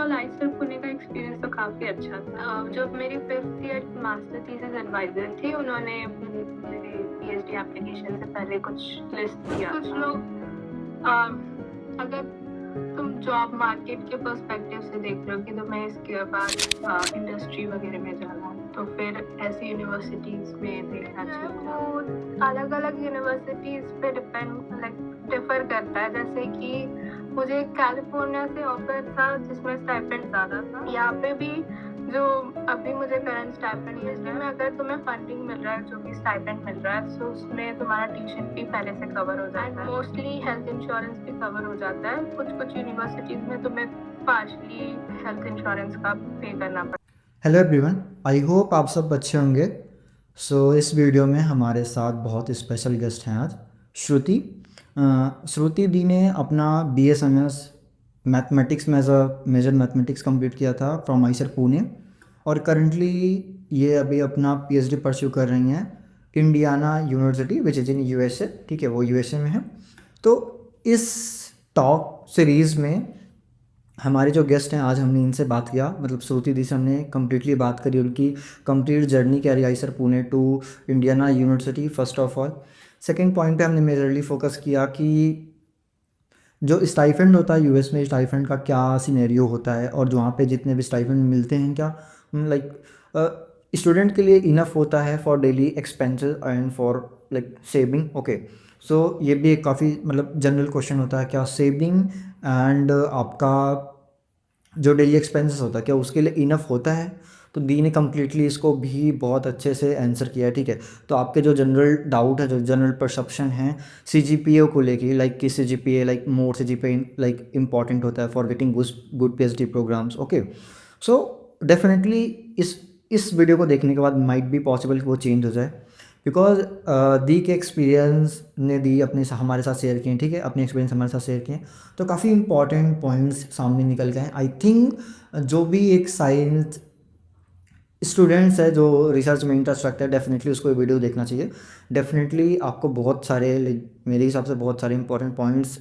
Overall आईसेल Pune का experience तो काफ़ी अच्छा था। जब मेरी 5th year master thesis adviser थी, उन्होंने मेरे पीएचडी एप्लीकेशन से पहले कुछ लिस्ट किया कुछ था। लोग अगर तुम जॉब मार्केट के पर्सपेक्टिव से देख रहे हो कि तुम्हें इसके बाद इंडस्ट्री वगैरह में जाना है, तो फिर ऐसी यूनिवर्सिटीज़ में देखना चाहिए। वो अलग-अलग यूनिवर्सिटीज़ पे डिफ़र करता है। जैसे कि मुझे कैलिफ़ोर्निया से ऑफ़र था जिसमें स्टाइपेंड ज़्यादा था। यहाँ पे भी जो अभी मुझे करंट स्टाइपेंड मिल रहा है, में अगर तुम्हें फंडिंग मिल रहा है, जो भी स्टाइपेंड मिल रहा है, तो उसमें तुम्हारा ट्यूशन फी पहले से कवर हो जाता है। मोस्टली हेल्थ इंश्योरेंस भी कवर हो जाता है। कुछ-कुछ यूनिवर्सिटीज़ में तुम्हें पार्शियली हेल्थ इंश्योरेंस का पे करना पड़ता है। हेलो एवरीवन, आई होप आप सब अच्छे होंगे। इस वीडियो में हमारे साथ बहुत स्पेशल गेस्ट हैं आज, श्रुति। श्रुति दी ने अपना BSMS मैथमेटिक्स में as a major mathematics complete किया था फ्रॉम आइसर पुणे, और करंटली ये अभी अपना PhD परस्यू कर रही हैं Indiana university which is in USA। ठीक है, वो USA में है। तो इस टॉक सीरीज़ में हमारे जो गेस्ट हैं, आज हमने इनसे बात किया, मतलब श्रुति दी से हमने कम्प्लीटली बात करी, उनकी कंप्लीट जर्नी क्या रही IISER Pune to Indiana University first of all. Second point पे हमने मेजरली फोकस किया कि जो स्टाइफंड होता है US में, स्टाइफंड का क्या सिनेरियो होता है, और जो वहाँ पे जितने भी स्टाइफंड मिलते हैं क्या लाइक स्टूडेंट के लिए इनफ होता है for daily expenses and for like saving. Okay, so ये भी एक काफ़ी मतलब जनरल क्वेश्चन होता है, क्या सेविंग एंड आपका जो डेली एक्सपेंसेस होता है क्या उसके लिए इनफ होता है। तो दी ने कम्प्लीटली इसको भी बहुत अच्छे से आंसर किया है। ठीक है, तो आपके जो जनरल डाउट है, जो जनरल परसेप्शन है CGPA को लेके, लाइक कि CGPA like more CGPA like important होता है for getting good PhD programs. Okay, so definitely इस वीडियो को देखने के बाद माइट बी पॉसिबल कि वो चेंज हो जाए, बिकॉज दी के एक्सपीरियंस ने दी अपने हमारे साथ शेयर किए। ठीक है, अपने एक्सपीरियंस हमारे साथ शेयर किए, तो काफ़ी इंपॉर्टेंट पॉइंट्स सामने निकल गए हैं। आई थिंक जो भी एक साइंस स्टूडेंट्स है जो रिसर्च में इंटरेस्ट रखते हैं, डेफिनेटली उसको ये वीडियो देखना चाहिए। डेफिनेटली आपको बहुत सारे मेरे हिसाब से बहुत सारे इंपॉर्टेंट पॉइंट्स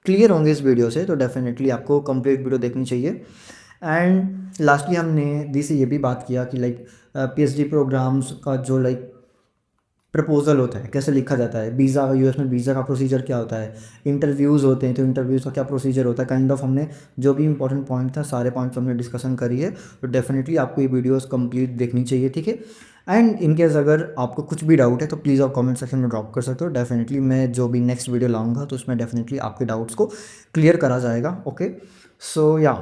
क्लियर होंगे इस वीडियो से, तो डेफिनेटली आपको कंप्लीट वीडियो देखनी चाहिए। एंड लास्टली हमने दी से ये भी बात किया कि लाइक PhD प्रोग्राम्स का जो लाइक प्रपोजल होता है कैसे लिखा जाता है, वीज़ा US में वीज़ा का प्रोसीजर क्या होता है, इंटरव्यूज़ होते हैं तो इंटरव्यूज़ का क्या प्रोसीजर होता है, काइंड ऑफ हमने जो भी इंपॉर्टेंट पॉइंट था सारे पॉइंट्स हमने डिस्कशन करी है। तो डेफिनेटली आपको ये वीडियोस कंप्लीट देखनी चाहिए। ठीक है, एंड इनकेस अगर आपको कुछ भी डाउट है तो प्लीज़ आप कमेंट सेक्शन में ड्रॉप कर सकते हो। डेफिनेटली मैं जो भी नेक्स्ट वीडियो लाऊंगा तो उसमें डेफिनेटली आपके डाउट्स को क्लियर करा जाएगा। ओके, सो या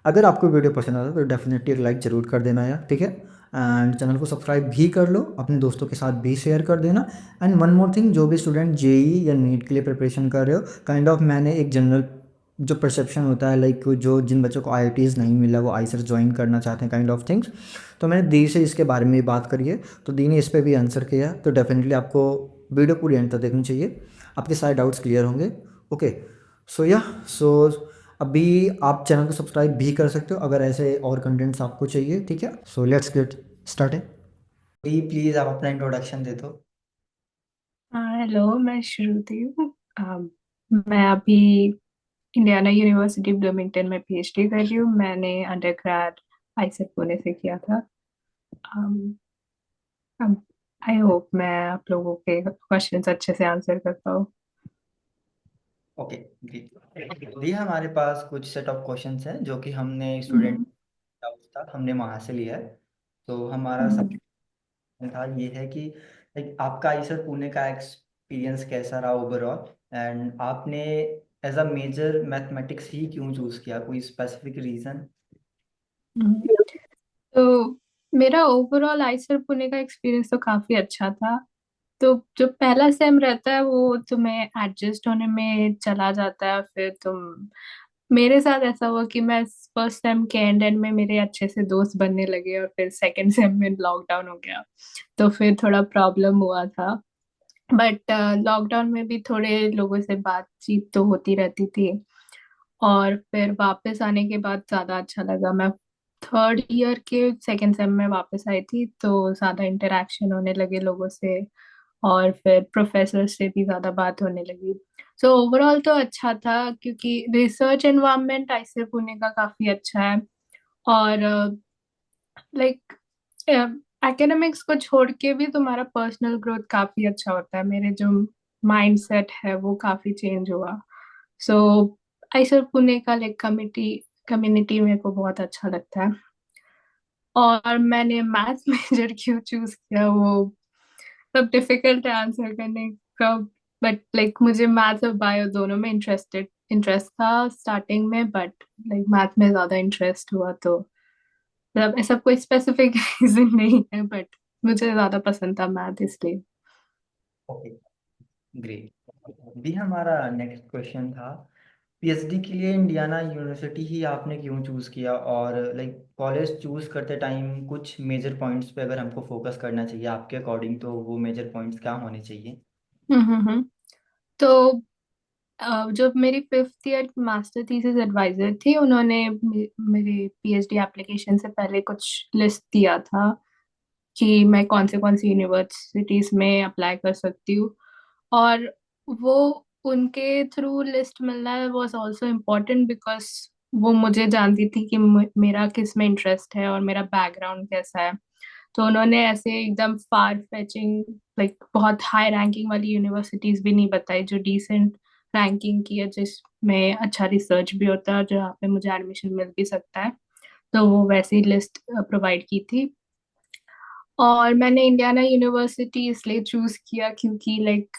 अगर आपको वीडियो पसंद आता है तो डेफिनेटली एक लाइक ज़रूर कर देना यार। ठीक है, एंड चैनल को सब्सक्राइब भी कर लो, अपने दोस्तों के साथ भी शेयर कर देना। एंड वन मोर थिंग, जो भी स्टूडेंट JEE या नीट के लिए प्रिपरेशन कर रहे हो, काइंड ऑफ मैंने एक जनरल जो परसेप्शन होता है लाइक जो जिन बच्चों को IITs नहीं मिला वो आइसर ज्वाइन करना चाहते हैं काइंड ऑफ थिंग्स, तो मैंने दी से इसके बारे में बात करी है, तो दी ने इस पर भी आंसर किया। तो डेफिनेटली आपको वीडियो पूरी एंड तक देखनी चाहिए, आपके सारे डाउट्स क्लियर होंगे। ओके, सो या सो अभी आप चैनल को सब्सक्राइब भी कर सकते हो अगर ऐसे और कंटेंट्स आपको चाहिए। ठीक है, सो लेट्स गेट स्टार्टिंग। भी प्लीज़ आप अपना इंट्रोडक्शन दे दो। हाँ, हेलो, मैं श्रुति हूँ। मैं अभी इंडियाना यूनिवर्सिटी ब्लूमिंगटन में पीएचडी कर रही हूँ। मैंने अंडरग्रेड आईसेट पुणे से किया था। um, अब आई होप मैं आप लोगों के क्वेश्चंस अच्छे से आंसर कर पाऊँ। Okay, great. दी हमारे पास कुछ सेट ऑफ क्वेश्चंस हैं जो कि हमने स्टूडेंट हम्म, डाउट्स था हमने वहाँ से लिया है। तो हमारा हम्म, सबसे था ये है कि लाइक आपका आइसर पुणे का एक्सपीरियंस कैसा रहा ओवरऑल, एंड आपने एज अ मेजर मैथमेटिक्स ही क्यों चूज किया, कोई स्पेसिफिक रीजन। हम्म। तो मेरा ओवरऑल आईसर पुणे का एक्सपीरियंस तो काफी अच्छा था। तो जो पहला सेम रहता है वो तुम्हें एडजस्ट होने में चला जाता है। फिर तुम मेरे साथ ऐसा हुआ कि मैं फर्स्ट सेम के एंड में मेरे अच्छे से दोस्त बनने लगे, और फिर सेकंड सेम में लॉकडाउन हो गया, तो फिर थोड़ा प्रॉब्लम हुआ था। बट लॉकडाउन में भी थोड़े लोगों से बातचीत तो होती रहती थी, और फिर वापस आने के बाद ज्यादा अच्छा लगा। मैं थर्ड ईयर के सेकंड सेम में वापस आई थी, तो ज्यादा इंटरेक्शन होने लगे लोगों से, और फिर प्रोफेसर से भी ज्यादा बात होने लगी। सो ओवरऑल तो अच्छा था, क्योंकि रिसर्च एनवायरनमेंट आईसीएफ पुणे का काफी अच्छा है। और लाइक एकेडमिक्स को छोड़ के भी तुम्हारा पर्सनल ग्रोथ काफी अच्छा होता है। मेरे जो माइंड सेट है वो काफी चेंज हुआ। सो आईसीएफ पुणे का लाइक कम्युनिटी मेरे को बहुत अच्छा लगता है। और मैंने मैथ्स मेजर क्यों चूज किया, वो सब डिफिकल्ट है आंसर करने का। बट लाइक मुझे मैथ्स और बायो दोनों में इंटरेस्ट था स्टार्टिंग में, बट लाइक मैथ में ज्यादा इंटरेस्ट हुआ। तो मतलब ऐसा कोई स्पेसिफिक रीजन नहीं है, बट मुझे ज्यादा पसंद था मैथ इसलिए। Okay, great. भी हमारा नेक्स्ट क्वेश्चन था, पीएचडी के लिए इंडियाना यूनिवर्सिटी ही आपने क्यों चूज़ किया, और लाइक कॉलेज चूज़ करते टाइम कुछ मेजर पॉइंट्स पे अगर हमको फोकस करना चाहिए आपके अकॉर्डिंग, तो वो मेजर पॉइंट्स क्या होने चाहिए? हम्म। तो जब मेरी fifth year master thesis advisor थी, उन्होंने मेरे पीएचडी एप्लीकेशन से पहले कुछ लिस्ट दिया था कि मैं कौन सी यूनिवर्सिटीज में अप्लाई कर सकती हूँ। और वो उनके थ्रू लिस्ट मिलना वाज आल्सो इम्पोर्टेंट, बिकॉज वो मुझे जानती थी कि मेरा किस में इंटरेस्ट है और मेरा बैकग्राउंड कैसा है। तो उन्होंने ऐसे एकदम फार फेचिंग लाइक बहुत हाई रैंकिंग वाली यूनिवर्सिटीज भी नहीं बताई, जो डिसेंट रैंकिंग की है, जिसमें अच्छा रिसर्च भी होता है और जहाँ पे मुझे एडमिशन मिल भी सकता है। तो वो वैसी लिस्ट प्रोवाइड की थी। और मैंने इंडियाना यूनिवर्सिटी इसलिए चूज किया क्योंकि लाइक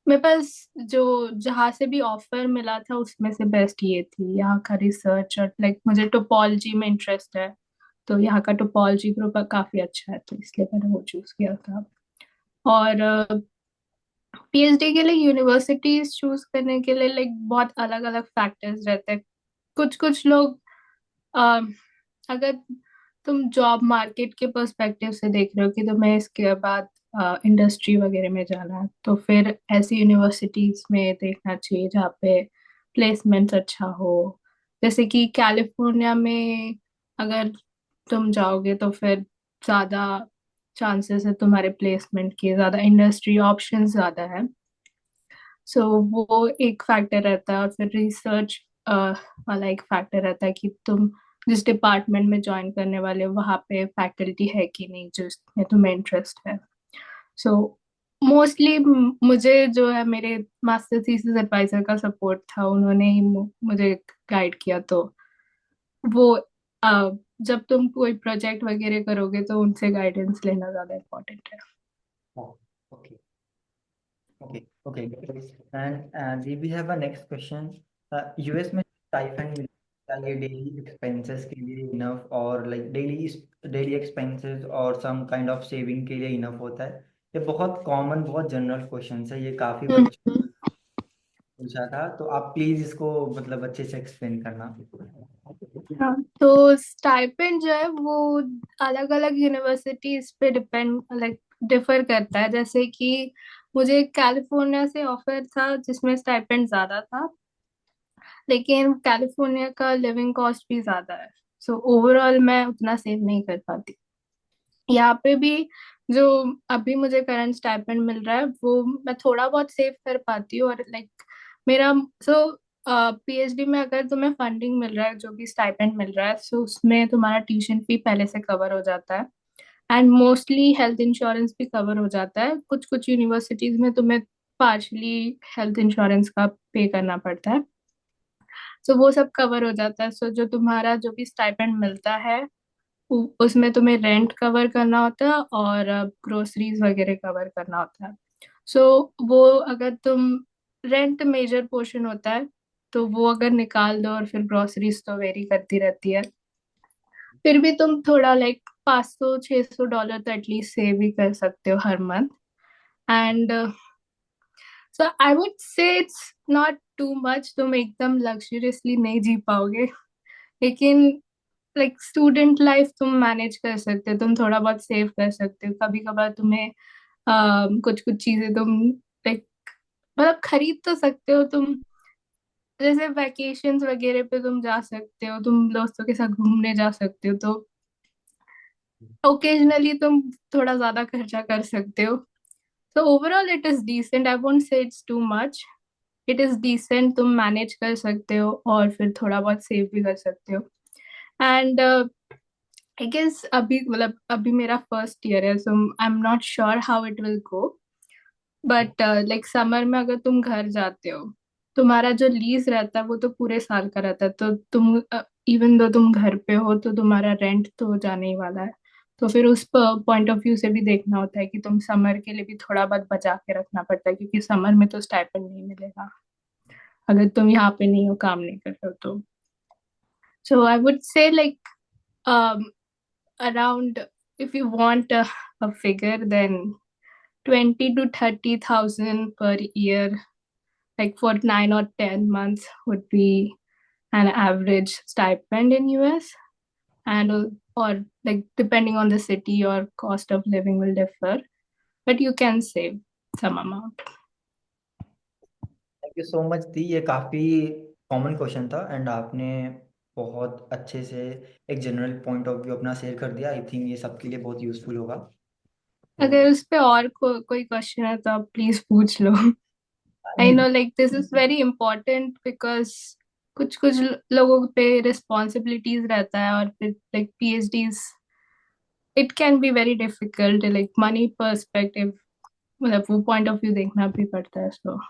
मेरे पास जो जहाँ से भी ऑफर मिला था उसमें से बेस्ट ये थी। यहाँ का रिसर्च और लाइक मुझे टोपोलॉजी में इंटरेस्ट है, तो यहाँ का टोपोलॉजी ग्रुप काफी अच्छा है, तो इसलिए मैंने वो चूज किया था। और पीएचडी के लिए यूनिवर्सिटीज चूज करने के लिए लाइक बहुत अलग अलग फैक्टर्स रहते हैं। कुछ कुछ लोग अ, अगर तुम जॉब मार्केट के पर्सपेक्टिव से देख रहे हो कि तुम्हें इसके बाद इंडस्ट्री वगैरह में जाना है, तो फिर ऐसी यूनिवर्सिटीज में देखना चाहिए जहाँ पे प्लेसमेंट अच्छा हो। जैसे कि कैलिफोर्निया में अगर तुम जाओगे तो फिर ज्यादा चांसेस है तुम्हारे प्लेसमेंट के, ज्यादा इंडस्ट्री ऑप्शंस ज्यादा है। सो वो एक फैक्टर रहता है। और फिर रिसर्च वाला एक फैक्टर रहता है कि तुम जिस डिपार्टमेंट में ज्वाइन करने वाले हो वहाँ पे फैकल्टी है कि नहीं जिसमें तुम्हें इंटरेस्ट है। सो मोस्टली मुझे जो है मेरे मास्टर थीसिस एडवाइजर का सपोर्ट था, उन्होंने ही मुझे गाइड किया। तो वो जब तुम कोई प्रोजेक्ट वगैरह करोगे तो उनसे गाइडेंस लेना ज्यादा इम्पोर्टेंट है। Okay, okay, okay. And we have a next question, US में स्टाइपेंड मिलता है, ये डेली एक्सपेंसेस के लिए इनफ, और लाइक डेली एक्सपेंसेस और सम काइंड ऑफ सेविंग के लिए इनफ होता है? ये बहुत कॉमन, बहुत जनरल क्वेश्चन है, ये काफ़ी बच्चों हम्म। पूछा था, तो आप प्लीज इसको मतलब अच्छे से एक्सप्लेन करना। हाँ, तो स्टाइपेंड जो है वो अलग अलग यूनिवर्सिटीज पे डिपेंड लाइक डिफर करता है। जैसे कि मुझे कैलिफोर्निया से ऑफर था जिसमें स्टाइपेंड ज्यादा था, लेकिन कैलिफोर्निया का लिविंग कॉस्ट भी ज्यादा है। सो ओवरऑल मैं उतना सेव नहीं कर पाती। यहाँ पे भी जो अभी मुझे करंट स्टाइपेंड मिल रहा है वो मैं थोड़ा बहुत सेव कर पाती हूँ। और लाइक मेरा सो पीएचडी में अगर तुम्हें फंडिंग मिल रहा है, जो भी स्टाइपेंड मिल रहा है, सो उसमें तुम्हारा ट्यूशन फी पहले से कवर हो जाता है। एंड मोस्टली हेल्थ इंश्योरेंस भी कवर हो जाता है। कुछ कुछ यूनिवर्सिटीज में तुम्हें पार्शली हेल्थ इंश्योरेंस का पे करना पड़ता है। सो वो सब कवर हो जाता है। सो जो तुम्हारा जो भी स्टाइपेंड मिलता है उसमें तुम्हें रेंट कवर करना होता है और ग्रोसरीज वगैरह कवर करना होता है। सो वो अगर तुम रेंट मेजर पोर्शन होता है, तो वो अगर निकाल दो और फिर ग्रोसरीज तो वेरी करती रहती है, फिर भी तुम थोड़ा लाइक 500 600 डॉलर तो एटलीस्ट सेव ही कर सकते हो हर month. And so I would say it's not too much. तुम एकदम लग्जरियसली नहीं जी पाओगे, लेकिन लाइक स्टूडेंट लाइफ तुम मैनेज कर सकते हो, तुम थोड़ा बहुत सेव कर सकते हो। कभी कभार तुम्हें कुछ कुछ चीजें तुम लाइक मतलब खरीद तो सकते हो तुम। जैसे वैकेशंस वगैरह पे तुम जा सकते हो, तुम दोस्तों के साथ घूमने जा सकते हो, तो ओकेजनली तुम थोड़ा ज्यादा खर्चा कर सकते हो। So overall it is decent. I won't say it's too much. It is decent. तुम मैनेज कर सकते हो और फिर थोड़ा बहुत सेव भी कर सकते हो. एंड आई गेस अभी मतलब अभी मेरा फर्स्ट ईयर है, so I am not sure how it will go. But like summer में अगर तुम घर जाते हो, तुम्हारा जो लीज रहता है वो तो पूरे साल का रहता है, तो तुम इवन दो तुम घर पे हो तो तुम्हारा रेंट तो जाने ही वाला है. तो फिर उस पॉइंट ऑफ व्यू से भी देखना होता है कि तुम समर के लिए भी थोड़ा बहुत बचा के रखना पड़ता है, क्योंकि समर में तो स्टाइपेंड नहीं मिलेगा अगर तुम यहाँ पे नहीं हो, काम नहीं कर रहे हो तो. So I would say like around, if you want a figure, then 20 to 30,000 per year, like for 9 or 10 months, would be an average stipend in US. And or like depending on the city, your cost of living will differ, but you can save some amount. Thank you so much दी, ये काफ़ी common question था and आपने बहुत अच्छे से एक general point of view अपना शेयर कर दिया. आई थिंक ये सबके लिए बहुत यूजफुल होगा. तो अगर उस पे और कोई क्वेश्चन है तो आप प्लीज पूछ लो. आई नहीं, know like this is very important because कुछ कुछ लोगों पे रिस्पॉन्सिबिलिटीज रहता है, और फिर like PhDs it can be very difficult like money perspective, मतलब वो पॉइंट ऑफ व्यू देखना भी पड़ता है. सो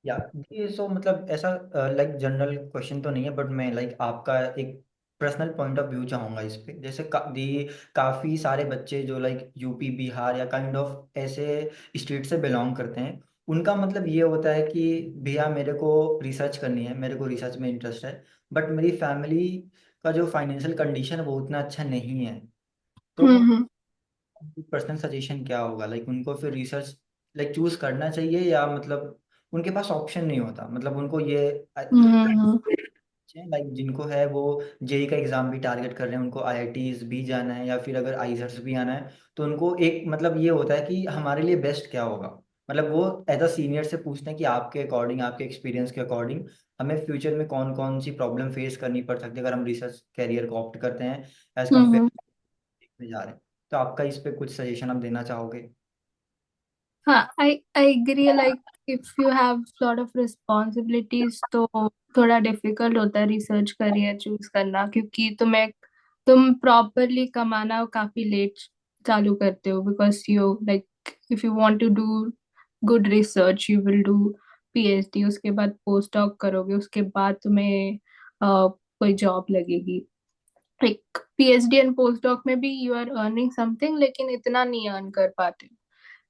या ये सो मतलब ऐसा लाइक जनरल क्वेश्चन तो नहीं है, बट मैं लाइक आपका एक पर्सनल पॉइंट ऑफ व्यू चाहूँगा इस पे. जैसे काफ़ी सारे बच्चे जो लाइक यूपी बिहार या काइंड ऑफ ऐसे स्टेट से बिलोंग करते हैं, उनका मतलब ये होता है कि भैया मेरे को रिसर्च करनी है, मेरे को रिसर्च में इंटरेस्ट है, बट मेरी फैमिली का जो फाइनेंशियल कंडीशन है वो उतना अच्छा नहीं है. तो हम्म पर्सनल सजेशन क्या होगा, लाइक उनको फिर रिसर्च लाइक चूज करना चाहिए या मतलब उनके पास ऑप्शन नहीं होता, मतलब उनको ये हम्म लाइक जिनको है वो जेई का एग्जाम भी टारगेट कर रहे हैं, उनको आईआईटीज भी जाना है या फिर अगर आईजर्स भी आना है, तो उनको एक मतलब ये होता है कि हमारे लिए बेस्ट क्या होगा. मतलब वो एज अ सीनियर से पूछते हैं कि आपके अकॉर्डिंग, आपके एक्सपीरियंस के अकॉर्डिंग हमें फ्यूचर में कौन कौन सी प्रॉब्लम फेस करनी पड़ सकती है अगर हम रिसर्च कैरियर को ऑप्ट करते हैं एज हम्म. कम्पेयर जा रहे हैं. तो आपका इस पे कुछ सजेशन आप देना चाहोगे? हाँ, I agree like if you have lot of responsibilities तो थोड़ा डिफिकल्ट होता है रिसर्च करियर चूज करना, क्योंकि तुम प्रॉपरली कमाना काफी लेट चालू करते हो, because you like if you want to do good research you will do PhD, उसके बाद पोस्ट डॉक करोगे, उसके बाद तुम्हें कोई जॉब लगेगी. Like PhD and post doc में भी यू आर अर्निंग समथिंग, लेकिन इतना नहीं अर्न कर पाते.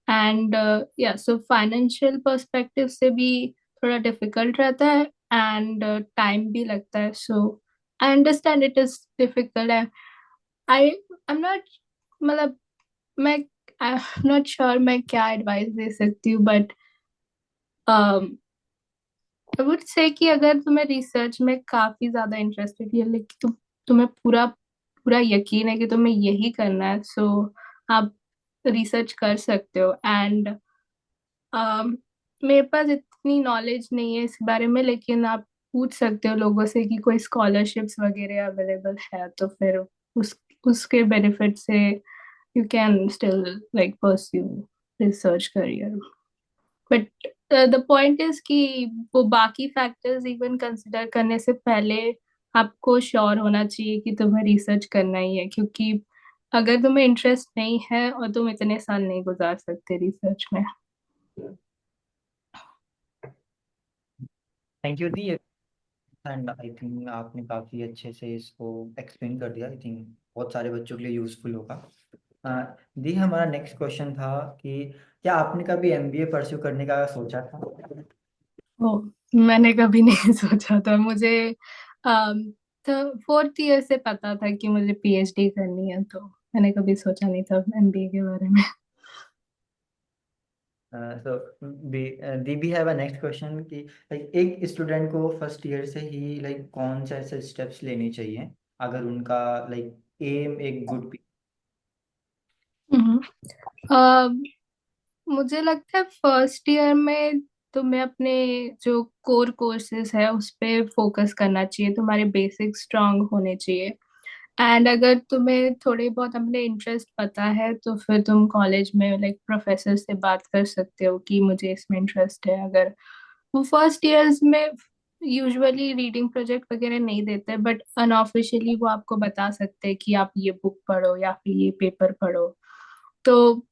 एंड या सो फाइनेंशियल पर्सपेक्टिव से भी थोड़ा डिफिकल्ट रहता है, एंड टाइम भी लगता है. So I understand it is difficult. I am not मतलब मैं आई एम नॉट श्योर मैं क्या एडवाइस दे सकती हूँ, बट आई वुड से कि अगर तुम्हें रिसर्च में काफी ज्यादा इंटरेस्टेड है, लेकिन तुम्हें पूरा पूरा यकीन है कि तुम्हें यही करना है, सो आप रिसर्च कर सकते हो. एंड मेरे पास इतनी नॉलेज नहीं है इस बारे में, लेकिन आप पूछ सकते हो लोगों से कि कोई स्कॉलरशिप्स वगैरह अवेलेबल है, तो फिर उस उसके बेनिफिट से you can still like pursue research career. But the point is कि वो बाकी फैक्टर्स इवन कंसिडर करने से पहले आपको श्योर होना चाहिए कि तुम्हें रिसर्च करना ही है, क्योंकि अगर तुम्हें इंटरेस्ट नहीं है और तुम इतने साल नहीं गुजार सकते रिसर्च में. Thank you the. And I think आपने काफ़ी अच्छे से इसको एक्सप्लेन कर दिया. आई थिंक बहुत सारे बच्चों के लिए यूज़फुल होगा. दी हमारा नेक्स्ट क्वेश्चन था कि क्या आपने कभी एमबीए परस्यू करने का सोचा था? ओ, मैंने कभी नहीं सोचा था. मुझे तो फोर्थ ईयर से पता था कि मुझे पीएचडी करनी है, तो मैंने कभी सोचा नहीं था एमबीए के बारे में. सो दी भी हैव अ नेक्स्ट क्वेश्चन कि लाइक एक स्टूडेंट को फर्स्ट ईयर से ही लाइक कौन से ऐसे स्टेप्स लेने चाहिए अगर उनका लाइक एम एक गुड. हम्म. अ, मुझे लगता है फर्स्ट ईयर में तुम्हें अपने जो कोर कोर्सेज है उस पे फोकस करना चाहिए, तुम्हारे बेसिक स्ट्रांग होने चाहिए. एंड अगर तुम्हें थोड़े बहुत अपने इंटरेस्ट पता है तो फिर तुम कॉलेज में लाइक प्रोफेसर से बात कर सकते हो कि मुझे इसमें इंटरेस्ट है। अगर वो फर्स्ट ईयर्स में यूजुअली रीडिंग प्रोजेक्ट वगैरह नहीं देते, बट अनऑफिशियली वो आपको बता सकते हैं कि आप ये बुक पढ़ो या फिर ये पेपर पढ़ो। तो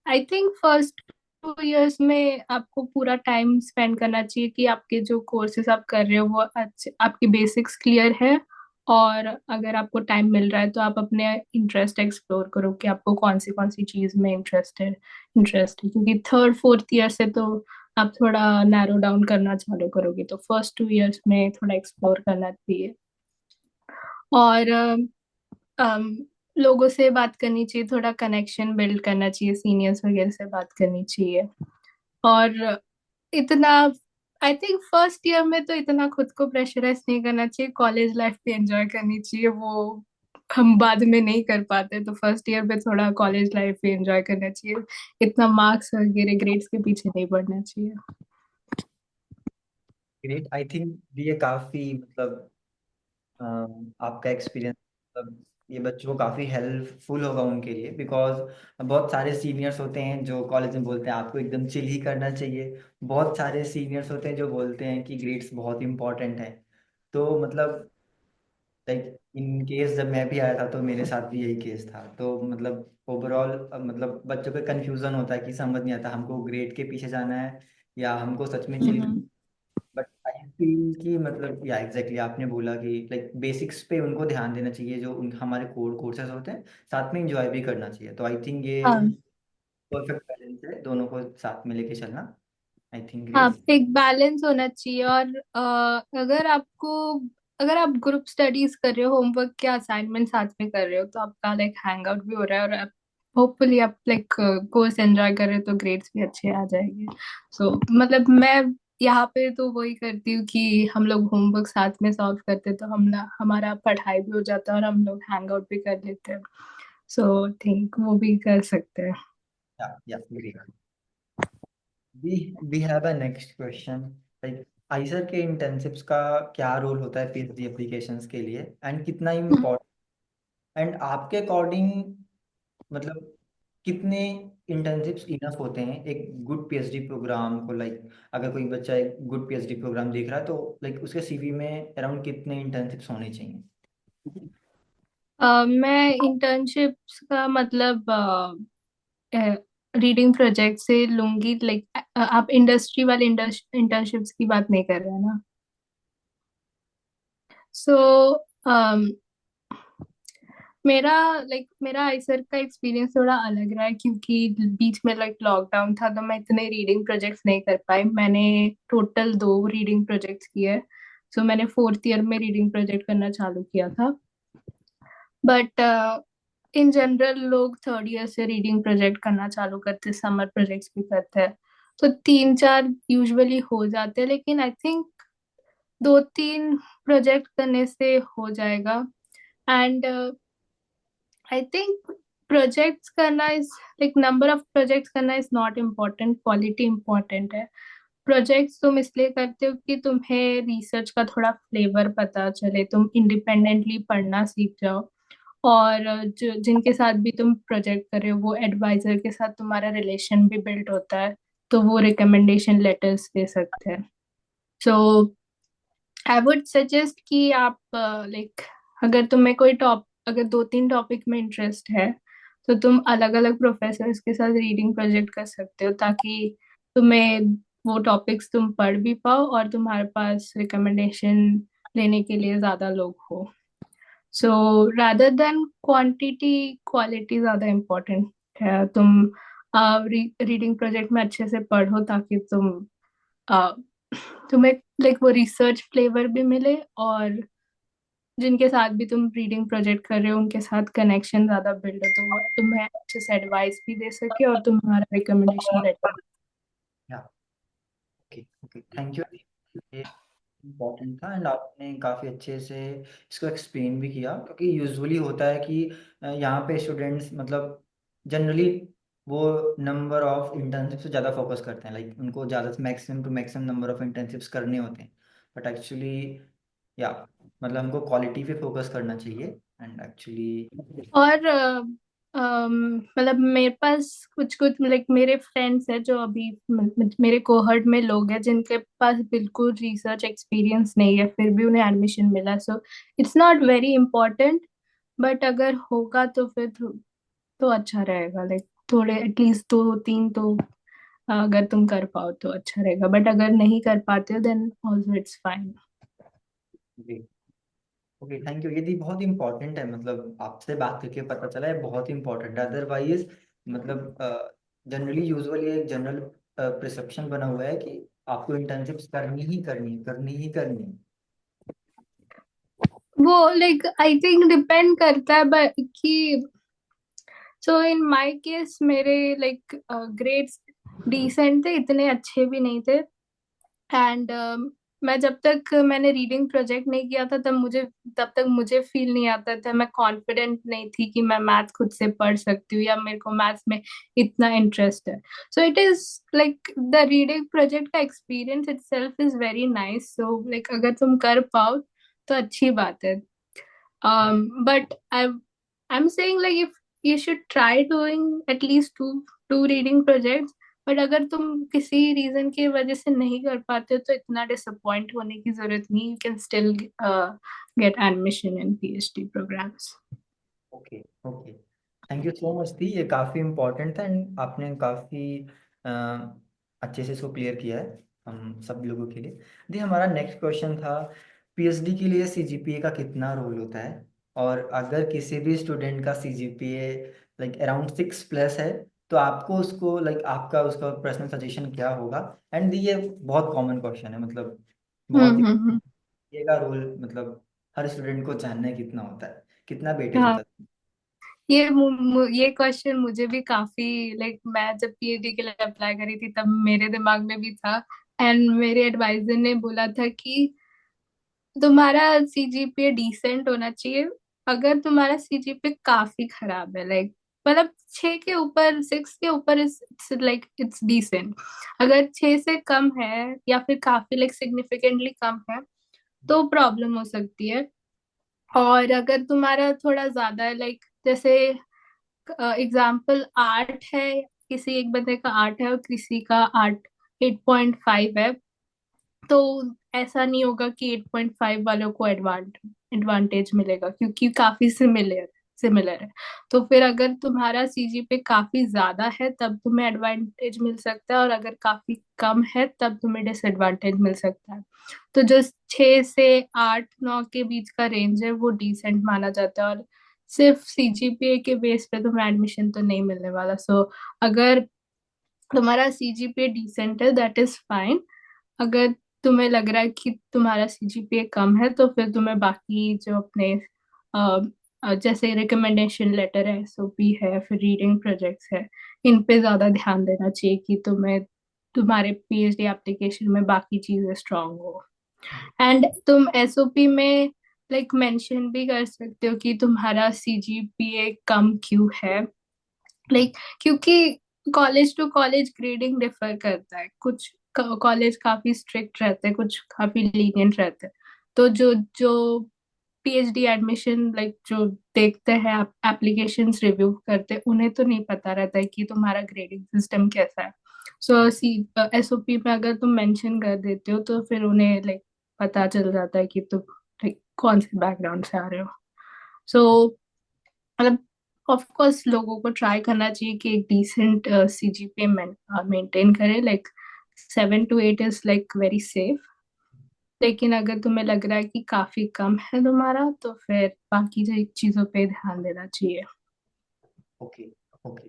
आई थिंक फर्स्ट 2 इयर्स में आपको पूरा टाइम स्पेंड करना चाहिए कि आपके जो कोर्सेज आप कर रहे हो वो अच्छे, आपकी बेसिक्स क्लियर है। और अगर आपको टाइम मिल रहा है तो आप अपने इंटरेस्ट एक्सप्लोर करो कि आपको कौन सी चीज में इंटरेस्ट है, क्योंकि थर्ड फोर्थ ईयर से तो आप थोड़ा नैरो डाउन करना चालू करोगे, तो फर्स्ट 2 इयर्स में थोड़ा एक्सप्लोर करना चाहिए। और अम, लोगों से बात करनी चाहिए, थोड़ा कनेक्शन बिल्ड करना चाहिए, सीनियर्स वगैरह से बात करनी चाहिए। और इतना आई थिंक फर्स्ट ईयर में तो इतना खुद को प्रेशराइज नहीं करना चाहिए, कॉलेज लाइफ भी एंजॉय करनी चाहिए। वो हम बाद में नहीं कर पाते, तो फर्स्ट ईयर में थोड़ा कॉलेज लाइफ भी एंजॉय करना चाहिए। इतना मार्क्स वगैरह ग्रेड्स के पीछे नहीं पड़ना चाहिए। ग्रेट। आई थिंक ये काफ़ी मतलब आपका एक्सपीरियंस मतलब ये बच्चों को काफ़ी हेल्पफुल होगा उनके लिए, बिकॉज बहुत सारे सीनियर्स होते हैं जो कॉलेज में बोलते हैं आपको एकदम चिल ही करना चाहिए। बहुत सारे सीनियर्स होते हैं जो बोलते हैं कि ग्रेड्स बहुत इंपॉर्टेंट है। तो मतलब लाइक इन केस जब मैं भी आया था तो मेरे साथ भी यही केस था। तो मतलब ओवरऑल मतलब बच्चों को कन्फ्यूज़न होता है कि समझ नहीं आता हमको ग्रेड के पीछे जाना है या हमको सच में chill. Hmm. But I feel कि मतलब या एग्जैक्टली आपने बोला कि लाइक बेसिक्स पे उनको ध्यान देना चाहिए जो उन हमारे कोर्सेज होते हैं, साथ में इंजॉय भी करना चाहिए। तो आई थिंक ये हाँ। परफेक्ट बैलेंस है दोनों को साथ में लेके चलना। आई थिंक हाँ, ग्रेट। एक बैलेंस होना चाहिए। और अगर आप ग्रुप स्टडीज कर रहे हो, होमवर्क या असाइनमेंट साथ में कर रहे हो, तो आपका लाइक हैंग आउट भी हो रहा है, और आप होपफुली आप लाइक कोर्स एंजॉय कर रहे हो, तो ग्रेड्स भी अच्छे आ जाएंगे। सो मतलब मैं यहाँ पे तो वही करती हूँ कि हम लोग होमवर्क साथ में सॉल्व करते हैं, तो हम ना हमारा पढ़ाई भी हो जाता है और हम लोग हैंग आउट भी कर लेते हैं। सो थिंक वो भी कर सकते हैं। Yeah great. We have a next question. Like IISER के इंटर्नशिप्स का क्या रोल होता है पीएचडी एप्लीकेशंस के लिए एंड कितना इम्पोर्टेंट, एंड आपके अकॉर्डिंग मतलब कितने इंटर्नशिप्स इनफ होते हैं एक गुड पीएचडी प्रोग्राम को? लाइक अगर कोई बच्चा एक गुड पीएचडी प्रोग्राम देख रहा है तो लाइक उसके सीवी में अराउंड कितने इंटर्नशिप्स होने चाहिए? मैं इंटर्नशिप्स का मतलब रीडिंग प्रोजेक्ट से लूंगी, लाइक आप इंडस्ट्री वाले इंटर्नशिप्स की बात नहीं कर रहे हैं ना? सो मेरा आइसर का एक्सपीरियंस थोड़ा अलग रहा है, क्योंकि बीच में लाइक लॉकडाउन था, तो मैं इतने रीडिंग प्रोजेक्ट्स नहीं कर पाई। मैंने टोटल 2 रीडिंग प्रोजेक्ट्स किए। सो मैंने फोर्थ ईयर में रीडिंग प्रोजेक्ट करना चालू किया था। बट इन जनरल लोग थर्ड ईयर से रीडिंग प्रोजेक्ट करना चालू करते, समर प्रोजेक्ट्स भी करते हैं। तो 3 4 यूजुअली हो जाते हैं, लेकिन आई थिंक 2 3 प्रोजेक्ट करने से हो जाएगा। एंड आई थिंक प्रोजेक्ट्स करना is like number of projects करना is not important, quality important है। प्रोजेक्ट्स तुम इसलिए करते हो कि तुम्हें रिसर्च का थोड़ा फ्लेवर पता चले, तुम इंडिपेंडेंटली पढ़ना सीख जाओ। और जिनके साथ भी तुम प्रोजेक्ट कर रहे हो वो एडवाइजर के साथ तुम्हारा रिलेशन भी बिल्ड होता है, तो वो रिकमेंडेशन लेटर्स दे सकते हैं। सो आई वुड सजेस्ट कि आप लाइक अगर तुम्हें अगर 2 3 टॉपिक में इंटरेस्ट है, तो तुम अलग अलग प्रोफेसर्स के साथ रीडिंग प्रोजेक्ट कर सकते हो, ताकि तुम्हें वो टॉपिक्स तुम पढ़ भी पाओ और तुम्हारे पास रिकमेंडेशन लेने के लिए ज्यादा लोग हो। So rather than quantity, quality ज्यादा इम्पोर्टेंट है। तुम रीडिंग प्रोजेक्ट में अच्छे से पढ़ो, ताकि अ, तुम्हें लाइक वो रिसर्च फ्लेवर भी मिले, और जिनके साथ भी तुम रीडिंग प्रोजेक्ट कर रहे हो उनके साथ कनेक्शन ज्यादा बिल्ड हो, तो वो तुम्हें अच्छे से एडवाइस भी दे सके और तुम्हारा रिकमेंडेशन लेटर। या ओके ओके, थैंक यू। ये इम्पोर्टेंट था एंड आपने काफ़ी अच्छे से इसको एक्सप्लेन भी किया, क्योंकि यूजुअली होता है कि यहाँ पे स्टूडेंट्स मतलब जनरली वो नंबर ऑफ इंटर्नशिप से ज़्यादा फोकस करते हैं, लाइक उनको ज़्यादा से maximum to maximum number of internships करने होते हैं। बट एक्चुअली या मतलब हमको क्वालिटी पे फोकस करना चाहिए। एंड एक्चुअली और मतलब मेरे पास कुछ कुछ लाइक मेरे फ्रेंड्स हैं जो अभी मेरे कोहर्ट में लोग हैं जिनके पास बिल्कुल रिसर्च एक्सपीरियंस नहीं है, फिर भी उन्हें एडमिशन मिला। So it's not very important, but अगर होगा तो फिर तो अच्छा रहेगा। लाइक थोड़े एटलीस्ट दो तीन तो अगर तुम कर पाओ तो अच्छा रहेगा, बट अगर नहीं कर पाते हो then also it's fine. Okay, thank you. ये भी बहुत इंपॉर्टेंट है, मतलब आपसे बात करके पता चला है बहुत इंपॉर्टेंट है। अदरवाइज मतलब जनरली यूजुअली एक जनरल प्रिसेप्शन बना हुआ है कि आपको इंटर्नशिप्स करनी ही करनी है, करनी ही करनी है। वो लाइक आई थिंक डिपेंड करता है कि सो इन माय केस मेरे लाइक ग्रेड्स डिसेंट थे, इतने अच्छे भी नहीं थे। एंड मैं जब तक मैंने रीडिंग प्रोजेक्ट नहीं किया था तब तक मुझे फील नहीं आता था, मैं कॉन्फिडेंट नहीं थी कि मैं मैथ खुद से पढ़ सकती हूँ या मेरे को मैथ्स में इतना इंटरेस्ट है। So it is like the reading project का experience itself is very nice. So like अगर तुम कर पाओ तो अच्छी बात है। But I'm saying like if you should try doing at least two reading projects, but अगर तुम किसी रीजन की वजह से नहीं कर पाते हो तो इतना डिसअपॉइंट होने की जरूरत नहीं, you can still get admission in PhD programs. Okay okay, thank you so much थी, ये काफ़ी इम्पोर्टेंट था एंड आपने काफ़ी अच्छे से इसको क्लियर किया है हम सब लोगों के लिए। दी हमारा नेक्स्ट क्वेश्चन था, पीएचडी के लिए सीजीपीए का कितना रोल होता है, और अगर किसी भी स्टूडेंट का सीजीपीए लाइक अराउंड 6+ है तो आपको उसको लाइक आपका उसका पर्सनल सजेशन क्या होगा। एंड दी ये बहुत कॉमन क्वेश्चन है, मतलब बहुत हम्म। ये का रोल मतलब हर स्टूडेंट को जानना है कितना होता है, कितना वेटेज हाँ, होता है। ये क्वेश्चन मुझे भी काफी लाइक मैं जब पीएचडी के लिए अप्लाई करी थी तब मेरे दिमाग में भी था। एंड मेरे एडवाइजर ने बोला था कि तुम्हारा सीजीपीए डिसेंट होना चाहिए। अगर तुम्हारा सीजीपीए काफी खराब है, लाइक मतलब 6 के ऊपर, 6 के ऊपर इट्स लाइक इट्स डिसेंट। अगर 6 से कम है या फिर काफी लाइक सिग्निफिकेंटली कम है तो प्रॉब्लम हो सकती है। और अगर तुम्हारा थोड़ा ज्यादा है, लाइक जैसे एग्जाम्पल 8 है, किसी एक बंदे का 8 है और किसी का 8.5 है, तो ऐसा नहीं होगा कि 8.5 वालों को एडवांटेज मिलेगा क्योंकि काफी सिमिलर सिमिलर है। तो फिर अगर तुम्हारा सीजीपीए काफी ज्यादा है तब तुम्हें एडवांटेज मिल सकता है, और अगर काफी कम है तब तुम्हें डिसएडवांटेज मिल सकता है। तो जो 6 से 8 9 के बीच का रेंज है वो डिसेंट माना जाता है, और सिर्फ सीजीपीए के बेस पे तुम्हें एडमिशन तो नहीं मिलने वाला। सो अगर तुम्हारा सीजीपीए डिसेंट है दैट इज फाइन। अगर तुम्हें लग रहा है कि तुम्हारा सीजीपीए कम है तो फिर तुम्हें बाकी जो अपने जैसे रिकमेंडेशन लेटर है, एसओपी है, फिर रीडिंग प्रोजेक्ट्स है, इन पे ज्यादा ध्यान देना चाहिए कि तुम्हें तुम्हारे पीएचडी एप्लीकेशन में बाकी चीजें स्ट्रांग हो। एंड तुम एसओपी में लाइक मेंशन भी कर सकते हो कि तुम्हारा सीजीपीए कम क्यों है। लाइक क्योंकि college to college grading differ करता है, कुछ कॉलेज काफी स्ट्रिक्ट रहते हैं, कुछ काफी लीनियंट रहते हैं। तो जो जो पीएचडी एडमिशन लाइक जो देखते हैं, एप्लीकेशंस रिव्यू करते हैं, उन्हें तो नहीं पता रहता है कि तुम्हारा ग्रेडिंग सिस्टम कैसा है। सो सी एसओपी में अगर तुम मेंशन कर देते हो तो फिर उन्हें लाइक पता चल जाता है कि तुम लाइक कौन से बैकग्राउंड से आ रहे हो। सो मतलब ऑफ कोर्स लोगों को ट्राई करना चाहिए कि एक डिसेंट सीजीपीए मेंटेन करे, like 7 to 8 is like very safe. लेकिन अगर तुम्हें लग रहा है कि काफी कम है तुम्हारा तो फिर बाकी जो चीजों पे ध्यान देना चाहिए। Okay okay,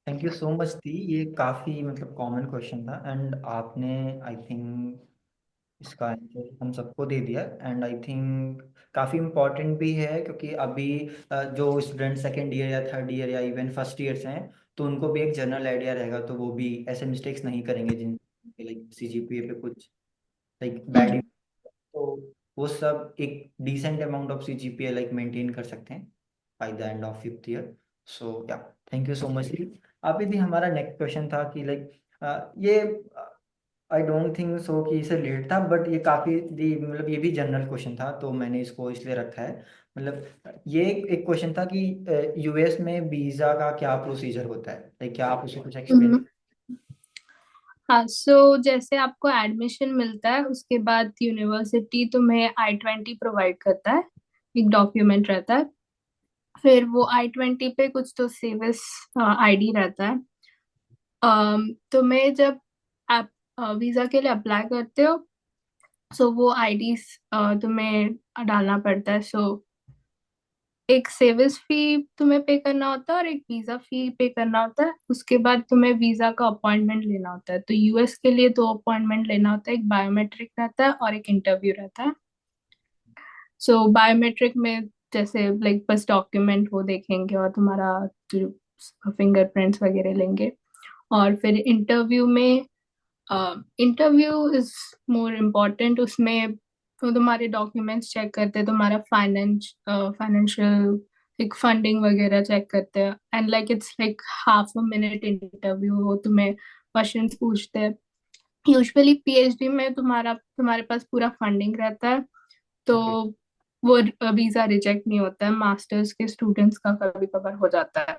thank you so much दी, ये काफ़ी मतलब कॉमन क्वेश्चन था एंड आपने आई थिंक इसका आंसर हम सबको दे दिया। एंड आई थिंक काफ़ी इम्पोर्टेंट भी है क्योंकि अभी जो स्टूडेंट सेकेंड ईयर या थर्ड ईयर या इवन फर्स्ट ईयर से हैं तो उनको भी एक जनरल आइडिया रहेगा, तो वो भी ऐसे मिस्टेक्स नहीं करेंगे जिन लाइक सीजीपीए पे कुछ लाइक बैड, हम्म। तो वो सब एक decent amount of CGPA like maintain कर सकते हैं by the end of fifth year. So yeah, thank you so much. आप यदि हमारा नेक्स्ट क्वेश्चन था कि लाइक ये आई डोंट थिंक सो कि इसे रिलेटेड था, बट ये काफ़ी मतलब ये भी जनरल क्वेश्चन था, तो मैंने इसको इसलिए रखा है। मतलब ये एक क्वेश्चन था कि यूएस में वीज़ा का क्या प्रोसीजर होता है, लाइक क्या आप उसे कुछ एक्सप्लेन। हम्म। हाँ, सो जैसे आपको एडमिशन मिलता है उसके बाद यूनिवर्सिटी तुम्हें I-20 प्रोवाइड करता है, एक डॉक्यूमेंट रहता है। फिर वो I-20 पे कुछ तो सेविस आईडी रहता है। तुम्हें जब आप वीजा के लिए अप्लाई करते हो, सो वो आईडी तुम्हें डालना पड़ता है। सो एक सेविस फी तुम्हें पे करना होता है और एक वीजा फी पे करना होता है। उसके बाद तुम्हें वीजा का अपॉइंटमेंट लेना होता है। तो यूएस के लिए दो अपॉइंटमेंट लेना होता है, एक बायोमेट्रिक रहता है और एक इंटरव्यू रहता है। सो बायोमेट्रिक में जैसे लाइक बस डॉक्यूमेंट वो देखेंगे और तुम्हारा फिंगरप्रिंट्स वगैरह लेंगे। और फिर इंटरव्यू में, इंटरव्यू इज मोर इम्पोर्टेंट। उसमें वो तुम्हारे डॉक्यूमेंट्स चेक करते हैं, तुम्हारा फाइनेंशियल एक फंडिंग वगैरह चेक करते हैं। And like it's like half a minute interview, वो तुम्हें क्वेश्चंस पूछते हैं। यूजुअली पीएचडी में तुम्हारे पास पूरा फंडिंग रहता है, तो ओके। वो वीजा रिजेक्ट नहीं होता है। मास्टर्स के स्टूडेंट्स का कभी कभार हो जाता है।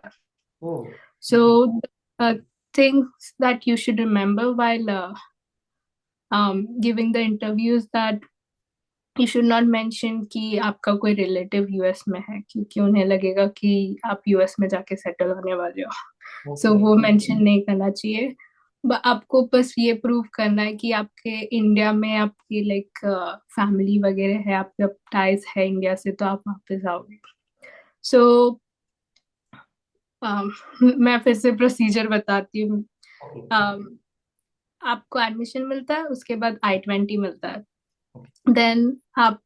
ओ। So, things that you should remember while giving the interviews, that you should not mention कि आपका कोई रिलेटिव यूएस में है, क्योंकि उन्हें लगेगा कि आप यूएस में जाके सेटल होने वाले हो। So okay. वो मेंशन नहीं करना चाहिए। आपको बस ये प्रूव करना है कि आपके इंडिया में आपकी लाइक फैमिली वगैरह है, आपके टाइज है इंडिया से, तो आप वापस आओगे। सो मैं फिर से प्रोसीजर बताती हूँ। ओके। आपको एडमिशन मिलता है, उसके बाद I-20 मिलता है। ओके। देन आप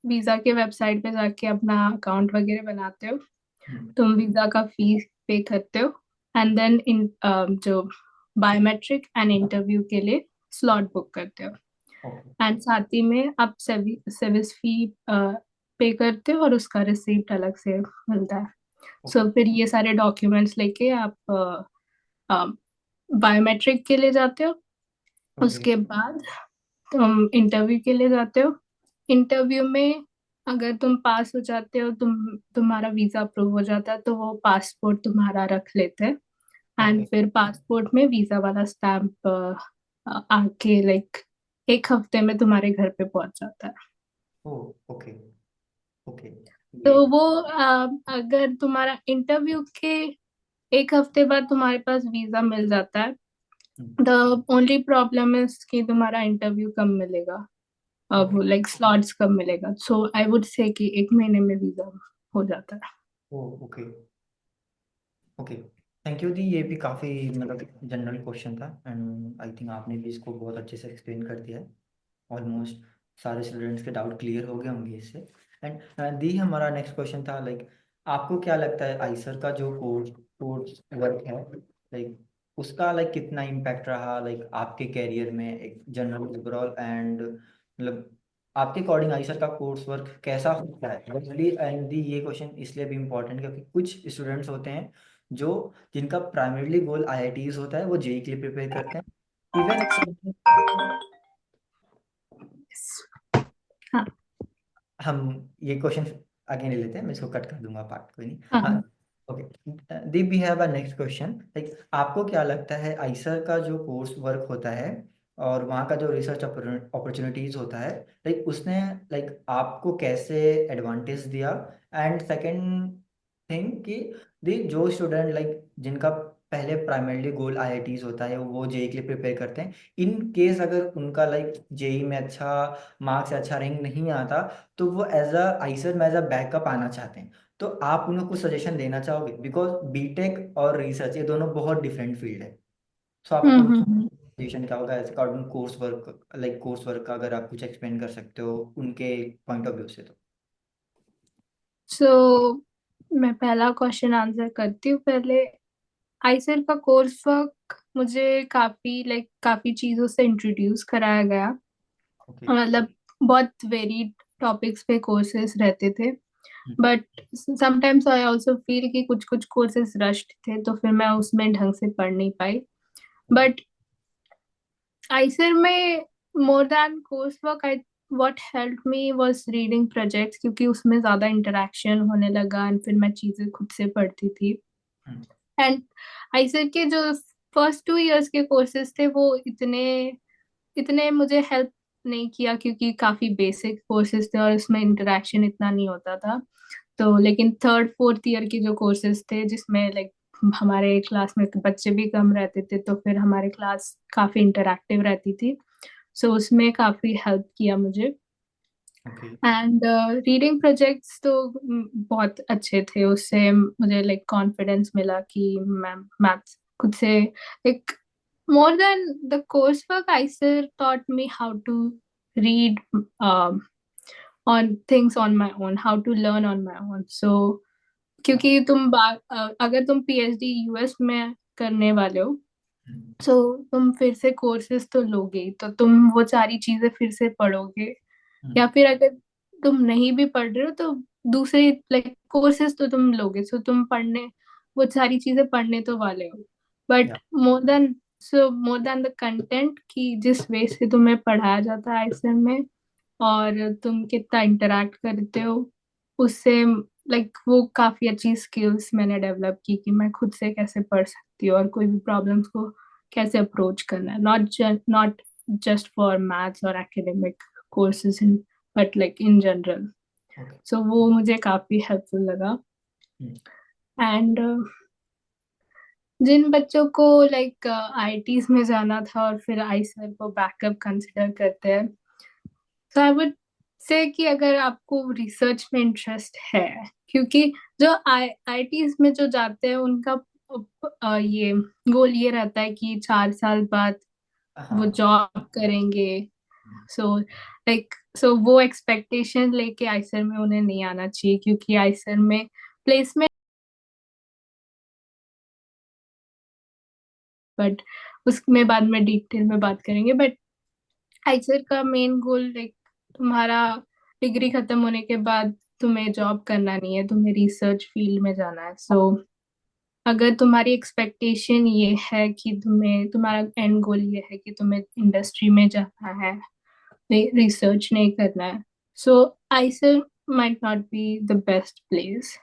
वीजा के वेबसाइट पे जाके अपना अकाउंट वगैरह बनाते हो। तुम वीजा का फीस पे करते हो। एंड देन इन जो बायोमेट्रिक एंड इंटरव्यू के लिए स्लॉट बुक करते हो। ओके। एंड साथ ही में आप सर्विस फी पे करते हो और उसका रिसीप्ट अलग से मिलता है। ओके। सो फिर ये सारे डॉक्यूमेंट्स लेके आप बायोमेट्रिक के लिए जाते हो। ओके। उसके बाद तुम इंटरव्यू के लिए जाते हो। इंटरव्यू में अगर तुम पास हो जाते हो, तुम्हारा वीजा अप्रूव हो जाता है, तो वो पासपोर्ट तुम्हारा रख लेते हैं। And okay. फिर पासपोर्ट में वीजा वाला स्टैंप आके लाइक एक हफ्ते में तुम्हारे घर पे पहुंच जाता है। ओ। ओके। ओके। तो ये। वो अगर तुम्हारा इंटरव्यू के एक हफ्ते बाद तुम्हारे पास वीजा मिल जाता है, द ओनली प्रॉब्लम इज कि तुम्हारा इंटरव्यू कब मिलेगा, अब ओके। लाइक स्लॉट्स कब मिलेगा। सो आई वुड से कि एक महीने में वीजा हो जाता है। ओ। ओके। ओके। थैंक यू दी, ये भी काफ़ी मतलब जनरल क्वेश्चन था, एंड आई थिंक आपने भी इसको बहुत अच्छे से एक्सप्लेन कर दिया है। ऑलमोस्ट सारे स्टूडेंट्स के डाउट क्लियर हो गए होंगे इससे। एंड दी हमारा नेक्स्ट क्वेश्चन था, लाइक आपको क्या लगता है आइसर का जो कोर्स कोर्स वर्क है, लाइक उसका लाइक कितना इम्पैक्ट रहा लाइक आपके कैरियर में, एक जनरल ओवरऑल, एंड मतलब आपके अकॉर्डिंग आइसर का कोर्स वर्क कैसा होता है जनरली। एंड दी ये क्वेश्चन इसलिए भी इम्पोर्टेंट क्योंकि कुछ स्टूडेंट्स होते हैं जो जिनका प्राइमरीली गोल आईआईटीज होता है, वो जेई के लिए प्रिपेयर करते हैं। इवन हाँ। हम ये क्वेश्चन आगे नहीं लेते हैं, मैं इसको कट कर दूंगा, पार्ट कोई नहीं। हाँ। हाँ। Okay. The we have a next question, like आपको क्या लगता है आइसर का जो कोर्स वर्क होता है और वहाँ का जो रिसर्च अपॉर्चुनिटीज होता है, लाइक उसने लाइक आपको कैसे एडवांटेज दिया। एंड सेकंड थिंग कि दी जो स्टूडेंट लाइक जिनका पहले प्राइमरीली गोल आईआईटीज होता है, वो जेई के लिए प्रिपेयर करते हैं, इन केस अगर उनका लाइक जेई में अच्छा मार्क्स या अच्छा रैंक नहीं आता, तो वो एज अ आइसर में एज अ बैकअप आना चाहते हैं, तो आप उन्हें कुछ सजेशन देना चाहोगे, बिकॉज बीटेक और रिसर्च ये दोनों बहुत डिफरेंट फील्ड है। सो आपको हम्म। सजेशन क्या होगा as according course work, like course work का अगर आप कुछ एक्सप्लेन कर सकते हो उनके पॉइंट ऑफ व्यू से तो। सो मैं पहला क्वेश्चन आंसर करती हूँ पहले। आईसेट का कोर्स वर्क मुझे काफी चीजों से इंट्रोड्यूस कराया गया। ओके। मतलब बहुत वेरीड टॉपिक्स पे कोर्सेज रहते थे। But sometimes I also feel कि कुछ कुछ कोर्सेज रश्ड थे, तो फिर मैं उसमें ढंग से पढ़ नहीं पाई। ओके। बट आइसर में more than course work, I what help me was reading projects, क्योंकि उसमें ज्यादा इंटरेक्शन होने लगा एंड फिर मैं चीजें खुद से पढ़ती थी। हम्म, एंड आइसर के जो फर्स्ट 2 इयर्स के कोर्सेज थे वो इतने इतने मुझे हेल्प नहीं किया, क्योंकि काफी बेसिक कोर्सेज थे और उसमें इंटरेक्शन इतना नहीं होता था। तो लेकिन थर्ड फोर्थ ईयर के जो कोर्सेज थे जिसमें लाइक हमारे क्लास में बच्चे भी कम रहते थे, तो फिर हमारे क्लास काफी इंटरेक्टिव रहती थी। सो उसमें काफी हेल्प किया मुझे। ओके। एंड रीडिंग प्रोजेक्ट्स तो बहुत अच्छे थे, उससे मुझे लाइक कॉन्फिडेंस मिला कि मैं मैथ्स खुद से like more than the coursework, ICER taught me how to read on things on my own, how to learn on my own. So क्योंकि अगर तुम पीएचडी यूएस में करने वाले हो, हम्म, तो तुम फिर से कोर्सेज तो लोगे ही, तो तुम वो सारी चीजें फिर से पढ़ोगे। हम्म, या फिर अगर तुम नहीं भी पढ़ रहे हो तो दूसरे लाइक कोर्सेज तो तुम लोगे, सो तुम पढ़ने वो सारी चीजें पढ़ने तो वाले हो। या but more than the content, कि जिस वे से तुम्हें पढ़ाया जाता है आईएसएम में और तुम कितना इंटरेक्ट करते हो उससे, लाइक वो काफी अच्छी स्किल्स मैंने डेवलप की कि मैं खुद से कैसे पढ़ सकती हूँ और कोई भी प्रॉब्लम्स को कैसे अप्रोच करना है, नॉट जस्ट फॉर मैथ्स और academic courses in, but like in general. Okay. So वो मुझे काफी हेल्पफुल लगा। हम्म, एंड जिन बच्चों को लाइक आईटीज में जाना था और फिर आईसर को बैकअप कंसिडर करते हैं, तो आई वुड से कि अगर आपको रिसर्च में इंटरेस्ट है, क्योंकि जो आईटीज में जो जाते हैं उनका ये गोल ये रहता है कि 4 साल बाद वो हाँ। जॉब करेंगे। सो वो एक्सपेक्टेशन लेके आईसर में उन्हें नहीं आना चाहिए, क्योंकि आईसर में प्लेसमेंट, बट उसमें बाद में डिटेल में बात करेंगे। बट आईसर का मेन गोल लाइक तुम्हारा डिग्री खत्म होने के बाद तुम्हें जॉब करना नहीं है, तुम्हें रिसर्च फील्ड में जाना है। सो अगर तुम्हारी एक्सपेक्टेशन ये है कि तुम्हें तुम्हारा एंड गोल ये है कि तुम्हें इंडस्ट्री में जाना है, रिसर्च नहीं करना है, so IISER might not be the best place.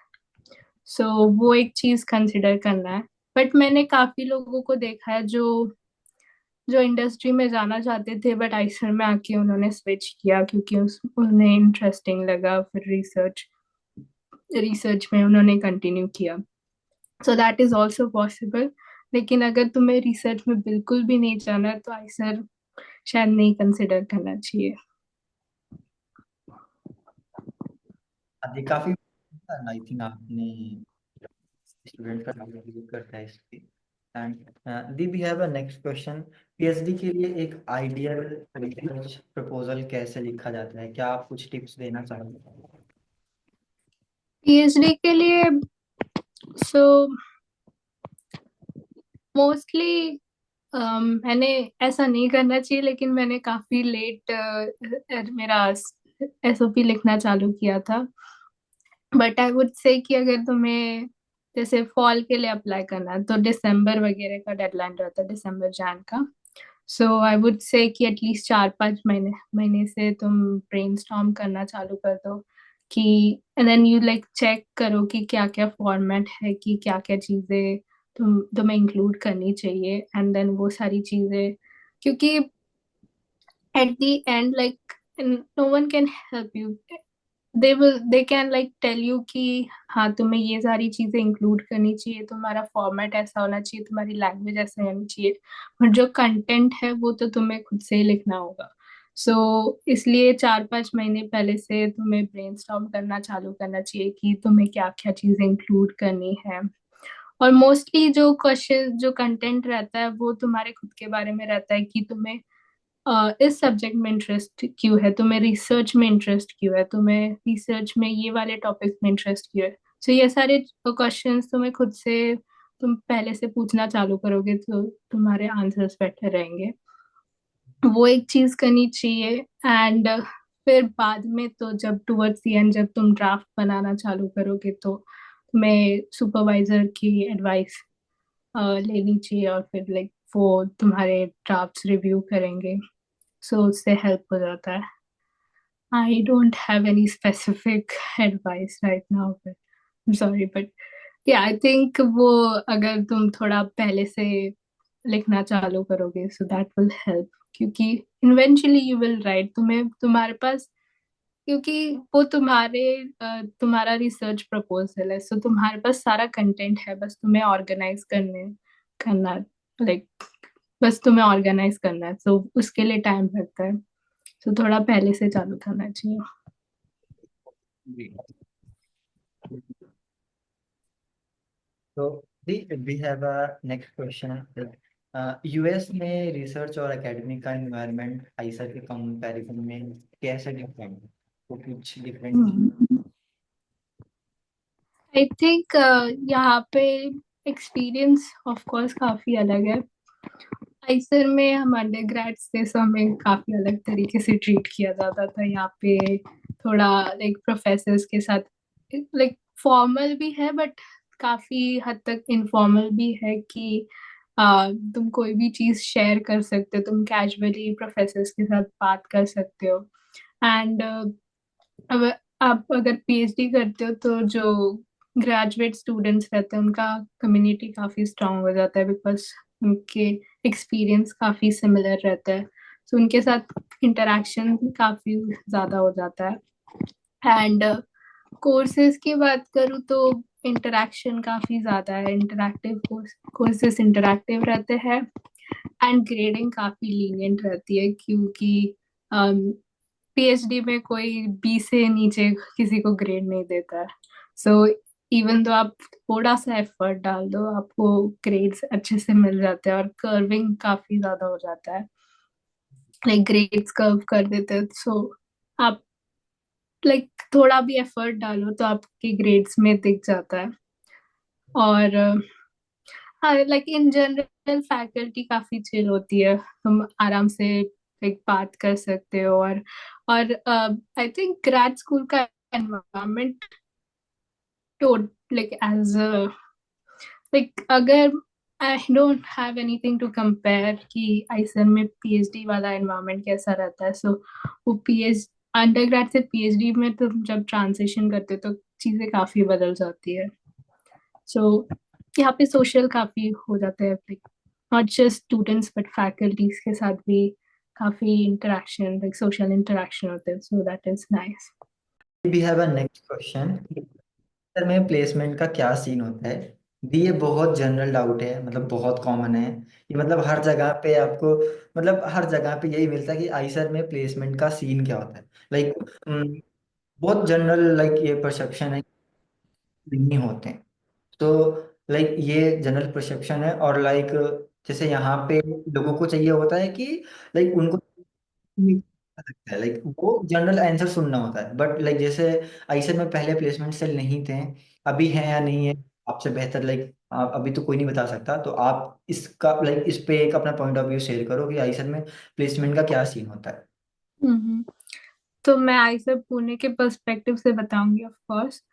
So वो एक चीज कंसिडर करना है। बट मैंने काफी लोगों को देखा है जो जो इंडस्ट्री में जाना चाहते थे बट आईसर में आके उन्होंने स्विच किया, क्योंकि उन्हें इंटरेस्टिंग लगा, फिर रिसर्च रिसर्च में उन्होंने कंटिन्यू किया। सो दैट इज ऑल्सो पॉसिबल। लेकिन अगर तुम्हें रिसर्च में बिल्कुल भी नहीं जाना है तो आईसर शायद नहीं कंसिडर करना चाहिए। अभी काफी आई थिंक आपने स्टूडेंट का यूज करता है इसकी। And the we have a next question. PhD के लिए एक आइडियल रिसर्च प्रपोजल कैसे लिखा जाता है, क्या आप कुछ टिप्स देना चाहेंगे? पीएचडी के लिए सो मोस्टली मैंने ऐसा नहीं करना चाहिए, लेकिन मैंने काफी लेट मेरा एसओपी लिखना चालू किया था। बट आई वुड से कि अगर तुम्हें जैसे फॉल के लिए अप्लाई करना है तो दिसंबर वगैरह का डेडलाइन रहता है, दिसंबर जैन का। सो आई वुड से कि एटलीस्ट 4-5 महीने से तुम ब्रेनस्टॉर्म करना चालू कर दो, कि and then you like check करो कि क्या क्या फॉर्मेट है, कि क्या क्या चीजें तुम्हें इंक्लूड करनी चाहिए, एंड देन वो सारी चीजें, क्योंकि at the end like no one can help you. They can like tell you कि हाँ तुम्हें ये सारी चीजें इंक्लूड करनी चाहिए, तुम्हारा फॉर्मेट ऐसा होना चाहिए, तुम्हारी लैंग्वेज ऐसा होनी चाहिए, बट जो कंटेंट है वो तो तुम्हें खुद से ही लिखना होगा। इसलिए 4-5 महीने पहले से तुम्हें ब्रेनस्टॉर्म करना चालू करना चाहिए कि तुम्हें क्या क्या चीजें इंक्लूड करनी है। और मोस्टली जो क्वेश्चन जो कंटेंट रहता है वो तुम्हारे खुद के बारे में रहता है, कि तुम्हें इस सब्जेक्ट में इंटरेस्ट क्यों है, तुम्हें रिसर्च में इंटरेस्ट क्यों है, तुम्हें रिसर्च में ये वाले टॉपिक में इंटरेस्ट क्यों है। सो ये सारे क्वेश्चंस तुम्हें खुद से तुम पहले से पूछना चालू करोगे तो तुम्हारे आंसर्स बेटर रहेंगे। वो एक चीज करनी चाहिए। एंड फिर बाद में तो जब टुवर्ड्स द एंड जब तुम ड्राफ्ट बनाना चालू करोगे तो तुम्हें सुपरवाइजर की एडवाइस लेनी चाहिए और फिर लाइक वो तुम्हारे ड्राफ्ट्स रिव्यू करेंगे, सो उससे हेल्प हो जाता है। आई don't have any specific advice right now, but sorry, but या आई थिंक वो अगर तुम थोड़ा पहले से लिखना चालू करोगे सो दैट विल हेल्प, क्योंकि इवेंचुअली यू विल राइट, तुम्हें तुम्हारे पास, क्योंकि वो तुम्हारा रिसर्च प्रपोजल है, सो तुम्हारे पास सारा कंटेंट है, बस तुम्हें ऑर्गेनाइज करना, लाइक बस तुम्हें ऑर्गेनाइज करना है, सो उसके लिए टाइम लगता है, सो थोड़ा पहले से चालू करना चाहिए। जी। तो we have a next question. US में रिसर्च और एकेडमिक का एनवायरनमेंट आईसर के कंपैरिजन में कैसे डिफरेंट है? तो कुछ डिफरेंट। आई थिंक यहाँ पे एक्सपीरियंस ऑफ कोर्स काफी अलग है। आइसर में हम अंडरग्रेड्स थे, सो हमें काफी अलग तरीके से ट्रीट किया जाता था यहाँ पे। थोड़ा लाइक प्रोफेसर्स के साथ लाइक फॉर्मल भी है, बट काफी हद तक इनफॉर्मल भी है कि तुम कोई भी चीज शेयर कर सकते हो, तुम कैजुअली प्रोफेसर्स के साथ बात कर सकते हो। एंड अब आप अगर पीएचडी करते हो तो जो ग्रेजुएट स्टूडेंट्स रहते हैं उनका कम्युनिटी काफी स्ट्रांग हो जाता है, बिकॉज उनके एक्सपीरियंस काफी सिमिलर रहता है, तो उनके साथ इंटरेक्शन काफी ज्यादा हो जाता है। एंड कोर्सेज की बात करूँ तो इंटरेक्शन काफी ज्यादा है, इंटरेक्टिव कोर्सेज इंटरेक्टिव रहते हैं, एंड ग्रेडिंग काफी लीनियंट रहती है, क्योंकि पीएचडी में कोई बी से नीचे किसी को ग्रेड नहीं देता है। सो इवन तो आप थोड़ा सा एफर्ट डाल दो, आपको ग्रेड्स अच्छे से मिल जाते हैं, और कर्विंग काफी ज्यादा हो जाता है, लाइक ग्रेड्स कर्व कर देते हैं, सो आप लाइक थोड़ा भी एफर्ट डालो तो आपके ग्रेड्स में दिख जाता है। और हाँ, लाइक इन जनरल फैकल्टी काफी चिल होती है, तुम आराम से लाइक बात कर सकते हो। और आई थिंक ग्रेड स्कूल का एनवायरनमेंट तो लाइक एज लाइक अगर I don't have anything to compare कि आईसर में पीएचडी वाला एनवायरनमेंट कैसा रहता है, सो वो पीएच अंडरग्रेड से पीएचडी में तुम जब ट्रांजिशन करते हो तो चीजें काफी बदल जाती है। सो यहाँ पे सोशल काफी हो जाता है, like not just students but faculties के साथ भी काफी इंटरेक्शन, लाइक सोशल इंटरेक्शन होते हैं, so that is nice. We have a next question. सर में प्लेसमेंट का क्या सीन होता है? दी ये बहुत जनरल डाउट है, मतलब बहुत कॉमन है ये, मतलब हर जगह पे आपको, मतलब हर जगह पे यही मिलता है कि आईसर में प्लेसमेंट का सीन क्या होता है। लाइक बहुत जनरल लाइक ये परसेप्शन है कि नहीं होते हैं। तो लाइक ये जनरल परसेप्शन है, और लाइक जैसे यहाँ पे लोगों को चाहिए होता है कि लाइक उनको नहीं पता लगता है, लाइक वो जनरल आंसर सुनना होता है, बट लाइक जैसे आईसर में पहले प्लेसमेंट सेल नहीं थे, अभी है या नहीं है आपसे बेहतर, लाइक अभी तो कोई नहीं बता सकता, तो आप इसका लाइक इस पे एक अपना पॉइंट ऑफ व्यू शेयर करो कि आईसर में प्लेसमेंट का क्या सीन होता है। हम्म। तो मैं आइसर पुणे के पर्सपेक्टिव से बताऊंगी ऑफ कोर्स।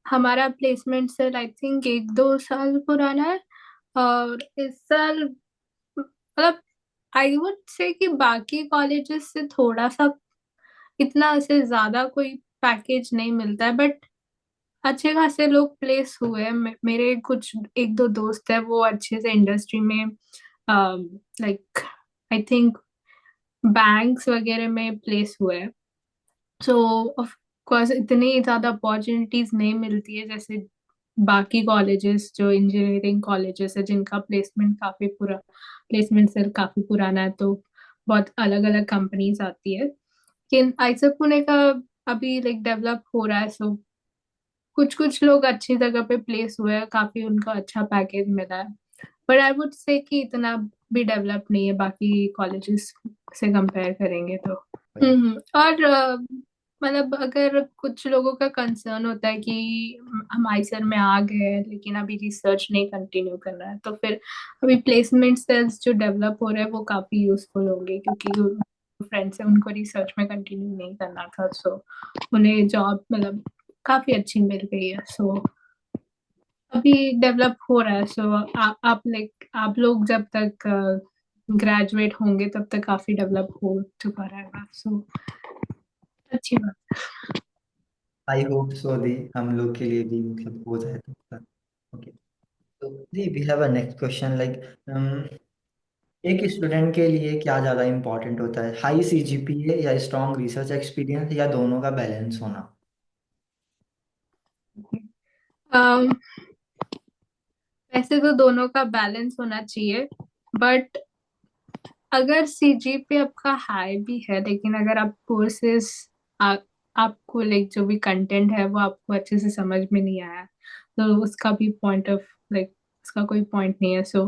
हमारा प्लेसमेंट सर आई थिंक 1-2 साल पुराना है, और इस साल मतलब आई वुड से कि बाकी कॉलेजेस से थोड़ा सा इतना से ज्यादा कोई पैकेज नहीं मिलता है, बट अच्छे खासे लोग प्लेस हुए हैं। मेरे कुछ 1-2 दोस्त है, वो अच्छे से इंडस्ट्री में लाइक आई थिंक बैंक्स वगैरह में प्लेस हुए हैं। सो ऑफ कोर्स इतनी ज्यादा अपॉर्चुनिटीज नहीं मिलती है जैसे बाकी कॉलेजेस, जो इंजीनियरिंग कॉलेजेस है जिनका प्लेसमेंट सेल काफी पुराना है, तो बहुत अलग अलग कंपनीज आती है। लेकिन आईएसएफ पुणे का अभी लाइक डेवलप हो रहा है, सो कुछ कुछ लोग अच्छी जगह पे प्लेस हुए हैं, काफी उनको अच्छा पैकेज मिला है, बट आई वुड से कि इतना भी डेवलप नहीं है बाकी कॉलेजेस से कंपेयर करेंगे तो। और मतलब अगर कुछ लोगों का कंसर्न होता है कि हम आईसर में आ गए हैं लेकिन अभी रिसर्च नहीं कंटिन्यू करना है, तो फिर अभी प्लेसमेंट सेल्स जो डेवलप हो रहे हैं वो काफी यूजफुल होंगे, क्योंकि फ्रेंड्स है उनको रिसर्च में कंटिन्यू नहीं करना था, सो उन्हें जॉब मतलब काफी अच्छी मिल गई है। सो अभी डेवलप हो रहा है। सो आप लाइक आप लोग जब तक ग्रेजुएट होंगे तब तक काफी डेवलप हो चुका रहेगा। सो अच्छी बात। आई होप सो दी, हम लोग के लिए भी मतलब हो जाए तो। ओके, तो the we have a next question like, एक स्टूडेंट के लिए क्या ज़्यादा इम्पोर्टेंट होता है, हाई सीजीपीए या स्ट्रॉन्ग रिसर्च एक्सपीरियंस या दोनों का बैलेंस होना? um, वैसे तो दोनों का बैलेंस होना चाहिए, बट अगर सीजीपीए आपका हाई भी है लेकिन अगर आप कोर्सेस आपको लाइक जो भी कंटेंट है वो आपको अच्छे से समझ में नहीं आया, तो उसका भी पॉइंट ऑफ लाइक उसका कोई पॉइंट नहीं है। So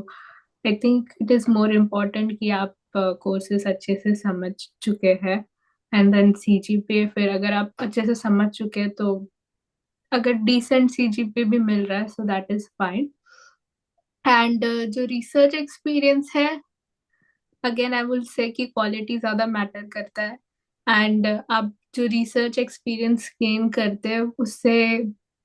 I think it is more important कि आप कोर्सेस अच्छे से समझ चुके हैं, एंड देन सीजीपीए फिर अगर आप अच्छे से समझ चुके हैं तो अगर डिसेंट सीजीपीए भी मिल रहा है सो दैट इज फाइन। एंड जो रिसर्च एक्सपीरियंस है, अगेन आई विल से कि क्वालिटी ज्यादा मैटर करता है। एंड आप जो रिसर्च एक्सपीरियंस गेन करते हैं उससे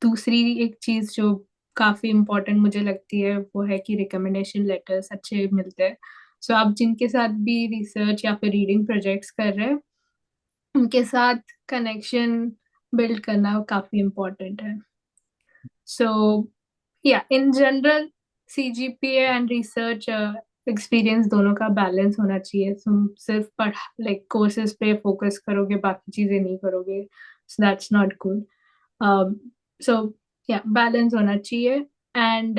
दूसरी एक चीज जो काफी इम्पोर्टेंट मुझे लगती है वो है कि रिकमेंडेशन लेटर्स अच्छे मिलते हैं। सो आप जिनके साथ भी रिसर्च या फिर रीडिंग प्रोजेक्ट्स कर रहे हैं उनके साथ कनेक्शन बिल्ड करना काफी इम्पोर्टेंट है। सो या in general CGPA and research experience दोनों का बैलेंस होना चाहिए। तुम सिर्फ पढ़ लाइक कोर्सेज पे फोकस करोगे बाकी चीजें नहीं करोगे, सो दैट्स नॉट गुड। सो या बैलेंस होना चाहिए। एंड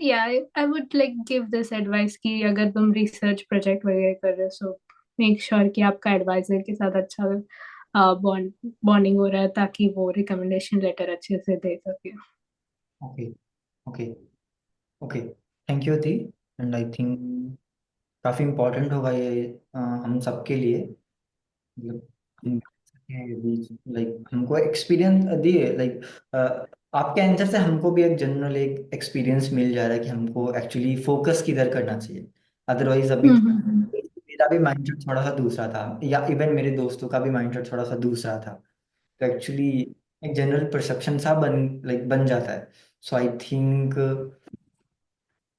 या I would like give this advice कि अगर तुम रिसर्च प्रोजेक्ट वगैरह कर रहे हो सो मेक श्योर कि आपका एडवाइजर के साथ अच्छा बॉन्डिंग हो रहा है ताकि वो रिकमेंडेशन लेटर अच्छे से दे सके। Okay, okay, okay, thank you the. And I think काफ़ी इम्पोर्टेंट होगा ये हम सबके लिए, मतलब हम लाइक हमको एक्सपीरियंस दिए लाइक, आपके आंसर से हमको भी एक जनरल एक एक्सपीरियंस मिल जा रहा है कि हमको एक्चुअली फोकस किधर करना चाहिए। अदरवाइज अभी हम्म। मेरा भी माइंडसेट थोड़ा सा दूसरा था, या इवन मेरे दोस्तों का भी माइंडसेट थोड़ा सा दूसरा था। तो एक्चुअली एक जनरल परसेप्शन सा बन जाता है। सो आई थिंक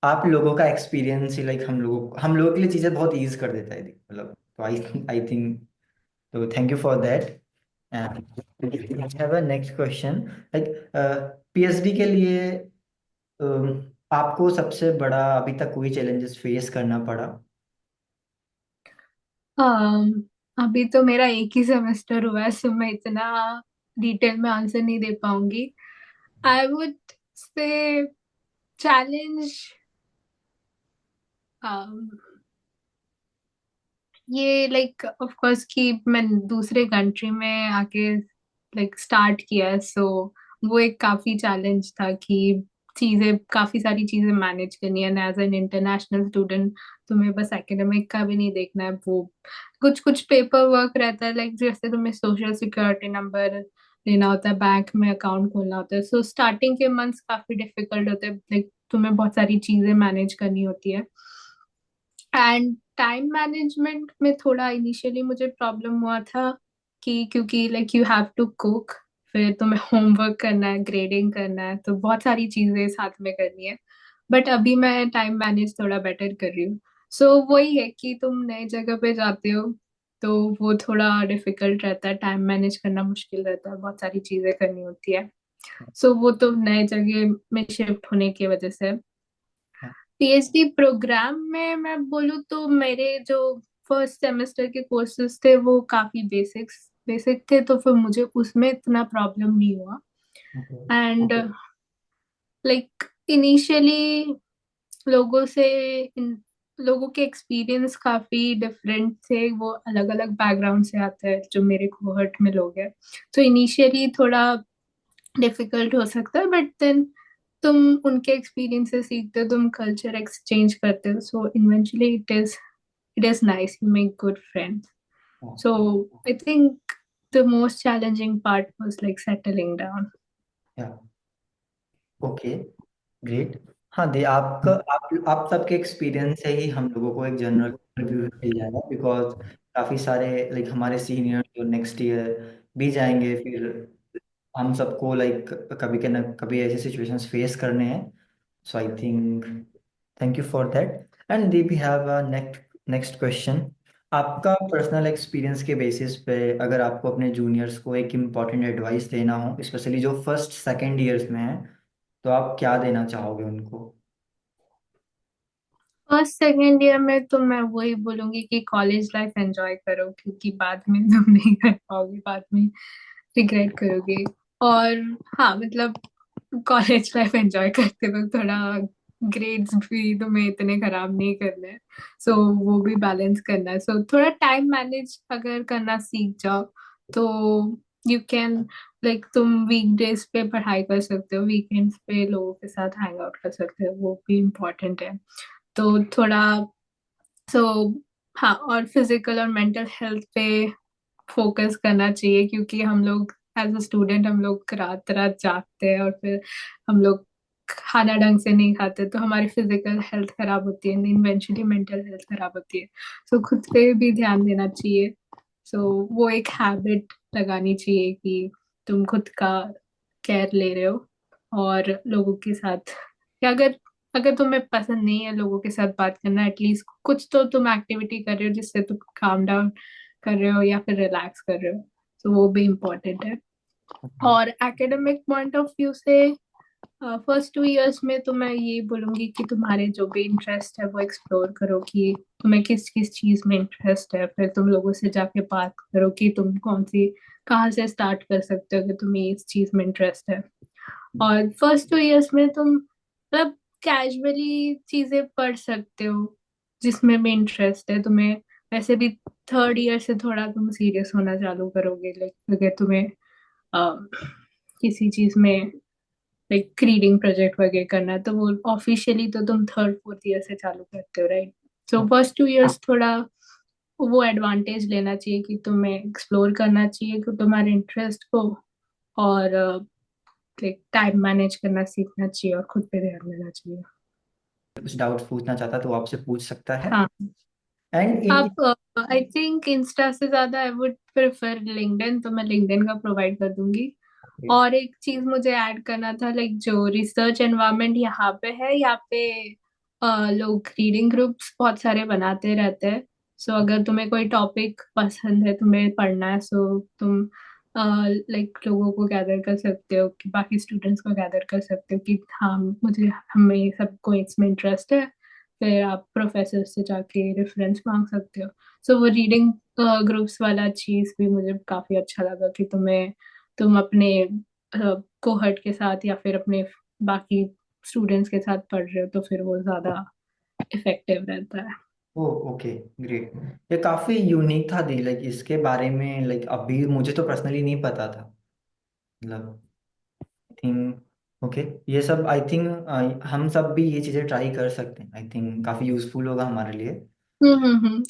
आप लोगों का एक्सपीरियंस ही लाइक हम लोगों के लिए चीज़ें बहुत ईज कर देता है, मतलब तो आई थिंक, तो thank you for that. And have a next question like, PhD के लिए आपको सबसे बड़ा अभी तक कोई चैलेंजेस फेस करना पड़ा? um, अभी तो मेरा एक ही सेमेस्टर हुआ है सो मैं इतना डिटेल में आंसर नहीं दे पाऊंगी। आई वुड से चैलेंज ये लाइक ऑफ कोर्स कि मैं दूसरे कंट्री में आके लाइक स्टार्ट किया है, सो वो एक काफी चैलेंज था कि चीजें काफी सारी चीजें मैनेज करनी है। एज एन इंटरनेशनल स्टूडेंट तुम्हें बस एकेडमिक का भी नहीं देखना है, वो कुछ कुछ पेपर वर्क रहता है लाइक जैसे तुम्हें सोशल सिक्योरिटी नंबर लेना होता है, बैंक में अकाउंट खोलना होता है। सो स्टार्टिंग के मंथ्स काफी डिफिकल्ट होते हैं, लाइक तुम्हें बहुत सारी चीजें मैनेज करनी होती है। एंड टाइम मैनेजमेंट में थोड़ा इनिशियली मुझे प्रॉब्लम हुआ था कि क्योंकि like you have to cook, फिर तुम्हें होमवर्क करना है, ग्रेडिंग करना है, तो बहुत सारी चीजें साथ में करनी है। बट अभी मैं टाइम मैनेज थोड़ा बेटर कर रही हूँ। सो वही है कि तुम नई जगह पे जाते हो तो वो थोड़ा डिफिकल्ट रहता है, टाइम मैनेज करना मुश्किल रहता है, बहुत सारी चीजें करनी होती है। सो वो तो नए जगह में शिफ्ट होने की वजह से। पीएचडी प्रोग्राम में मैं बोलूँ तो मेरे जो फर्स्ट सेमेस्टर के कोर्सेज थे वो काफी बेसिक थे, तो फिर मुझे उसमें इतना प्रॉब्लम नहीं हुआ। ओके, एंड लाइक इनिशियली लोगों से इन लोगों के एक्सपीरियंस काफी डिफरेंट थे, वो अलग अलग बैकग्राउंड से आते हैं जो मेरे कोहर्ट में लोग हैं। तो इनिशियली थोड़ा डिफिकल्ट हो सकता है, बट देन तुम उनके एक्सपीरियंस से सीखते हो, तुम कल्चर एक्सचेंज करते हो, so eventually it is nice, you make good friends. So I think the most challenging part was like settling down. या ओके, ग्रेट। हाँ दे आपका आप सबके एक्सपीरियंस से ही हम लोगों को एक जनरल रिव्यू मिल जाएगा, बिकॉज काफ़ी सारे लाइक हमारे सीनियर जो नेक्स्ट ईयर भी जाएंगे, फिर हम सबको लाइक कभी के ना कभी ऐसे सिचुएशंस फेस करने हैं। So I think thank you for that. And they भी have a next next question. आपका पर्सनल एक्सपीरियंस के बेसिस पे अगर आपको अपने जूनियर्स को एक इम्पॉर्टेंट एडवाइस देना हो, स्पेशली जो फर्स्ट सेकेंड ईयर्स में है, तो आप क्या देना चाहोगे उनको? फर्स्ट सेकेंड ईयर में तो मैं वही बोलूंगी कि कॉलेज लाइफ एंजॉय करो, क्योंकि बाद में तुम नहीं कर पाओगे, बाद में रिग्रेट करोगे। और हाँ, मतलब कॉलेज लाइफ एंजॉय करते वक्त थोड़ा ग्रेड्स भी तुम्हें इतने खराब नहीं करने हैं। सो वो भी बैलेंस करना है। सो थोड़ा टाइम मैनेज अगर करना सीख जाओ तो यू कैन, लाइक तुम वीकडेज पे पढ़ाई कर सकते हो, वीकेंड्स पे लोगों के साथ हैंग आउट कर सकते हो, वो भी इम्पोर्टेंट है। तो थोड़ा, सो हाँ, और फिजिकल और मेंटल हेल्थ पे फोकस करना चाहिए, क्योंकि हम लोग एज अ स्टूडेंट हम लोग रात रात जागते हैं और फिर हम लोग खाना ढंग से नहीं खाते, तो हमारी फिजिकल हेल्थ खराब होती है, इवेंचुअली मेंटल हेल्थ खराब होती है। सो खुद पे भी ध्यान देना चाहिए। सो वो एक हैबिट लगानी चाहिए कि तुम खुद का केयर ले रहे हो। और लोगों के साथ, या अगर अगर तुम्हें पसंद नहीं है लोगों के साथ बात करना, एटलीस्ट कुछ तो तुम एक्टिविटी कर रहे हो जिससे तुम काम डाउन कर रहे हो या फिर रिलैक्स कर रहे हो। तो वो भी इम्पोर्टेंट है। और एकेडमिक पॉइंट ऑफ व्यू से फर्स्ट 2 इयर्स में तो मैं ये बोलूंगी कि तुम्हारे जो भी इंटरेस्ट है वो एक्सप्लोर करो, कि तुम्हें किस किस चीज में इंटरेस्ट है, फिर तुम लोगों से जाके बात करो कि तुम कौन सी, कहाँ से स्टार्ट कर सकते हो कि तुम्हें इस चीज में इंटरेस्ट है। और फर्स्ट 2 इयर्स में तुम मतलब कैजुअली चीजें पढ़ सकते हो जिसमें भी इंटरेस्ट है तुम्हें। वैसे भी थर्ड ईयर से थोड़ा तुम सीरियस होना चालू करोगे, लाइक अगर तुम्हें अ, किसी चीज में लाइक रीडिंग प्रोजेक्ट वगैरह करना है, तो वो ऑफिशियली तो तुम थर्ड फोर्थ ईयर से चालू करते हो, राइट? सो फर्स्ट 2 इयर्स थोड़ा वो एडवांटेज लेना चाहिए कि तुम्हें एक्सप्लोर करना चाहिए कि तुम्हारे इंटरेस्ट को, और लाइक टाइम मैनेज करना सीखना चाहिए और खुद पे ध्यान देना चाहिए। कुछ डाउट्स पूछना चाहता तो आपसे पूछ सकता है। हाँ, एंड इन आप, आई थिंक इंस्टा से ज्यादा आई वुड प्रेफर लिंक्डइन, तो मैं लिंक्डइन का प्रोवाइड कर दूंगी। और एक चीज मुझे ऐड करना था, लाइक जो रिसर्च एनवायरनमेंट यहाँ पे है, यहाँ पे लोग रीडिंग ग्रुप्स बहुत सारे बनाते रहते हैं। सो अगर तुम्हें कोई टॉपिक पसंद है, तुम्हें पढ़ना है, सो तुम लाइक लोगों को गैदर कर सकते हो, कि बाकी स्टूडेंट्स को गैदर कर सकते हो कि हाँ, मुझे हमें सबको इसमें इंटरेस्ट है। फिर आप प्रोफेसर से जाके रेफरेंस मांग सकते हो। सो वो रीडिंग ग्रुप्स वाला चीज भी मुझे काफी अच्छा लगा, कि तुम अपने कोहर्ट के साथ या फिर अपने बाकी स्टूडेंट्स के साथ पढ़ रहे हो, तो फिर वो ज्यादा इफेक्टिव रहता है। ओ ओके ग्रेट। ये काफी यूनिक था दी, लाइक इसके बारे में लाइक अभी मुझे तो पर्सनली नहीं पता था। मतलब थिंक ओके, ये सब आई थिंक हम सब भी ये चीजें ट्राई कर सकते हैं। आई थिंक काफी यूजफुल होगा हमारे लिए।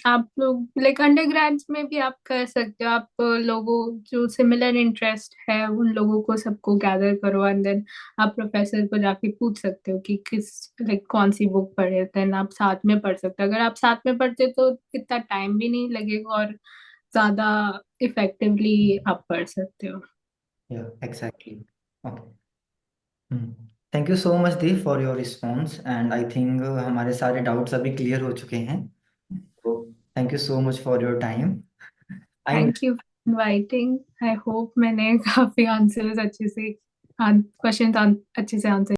आप लोग लाइक अंडर ग्रेड्स में भी आप कर सकते हो। आप लोगों जो सिमिलर इंटरेस्ट है उन लोगों को सबको गैदर करो, एंड देन आप प्रोफेसर को जाके पूछ सकते हो कि किस, लाइक कौन सी बुक पढ़े, देन आप साथ में पढ़ सकते हो। अगर आप साथ में पढ़ते तो इतना टाइम भी नहीं लगेगा और ज्यादा इफेक्टिवली आप पढ़ सकते हो। या exactly. Okay, thank you so much the for your response and I think हमारे सारे डाउट्स अभी क्लियर हो चुके हैं। तो thank you so much for your time. I thank you for inviting. I hope मैंने काफी आंसर्स अच्छे से, क्वेश्चन अच्छे से आंसर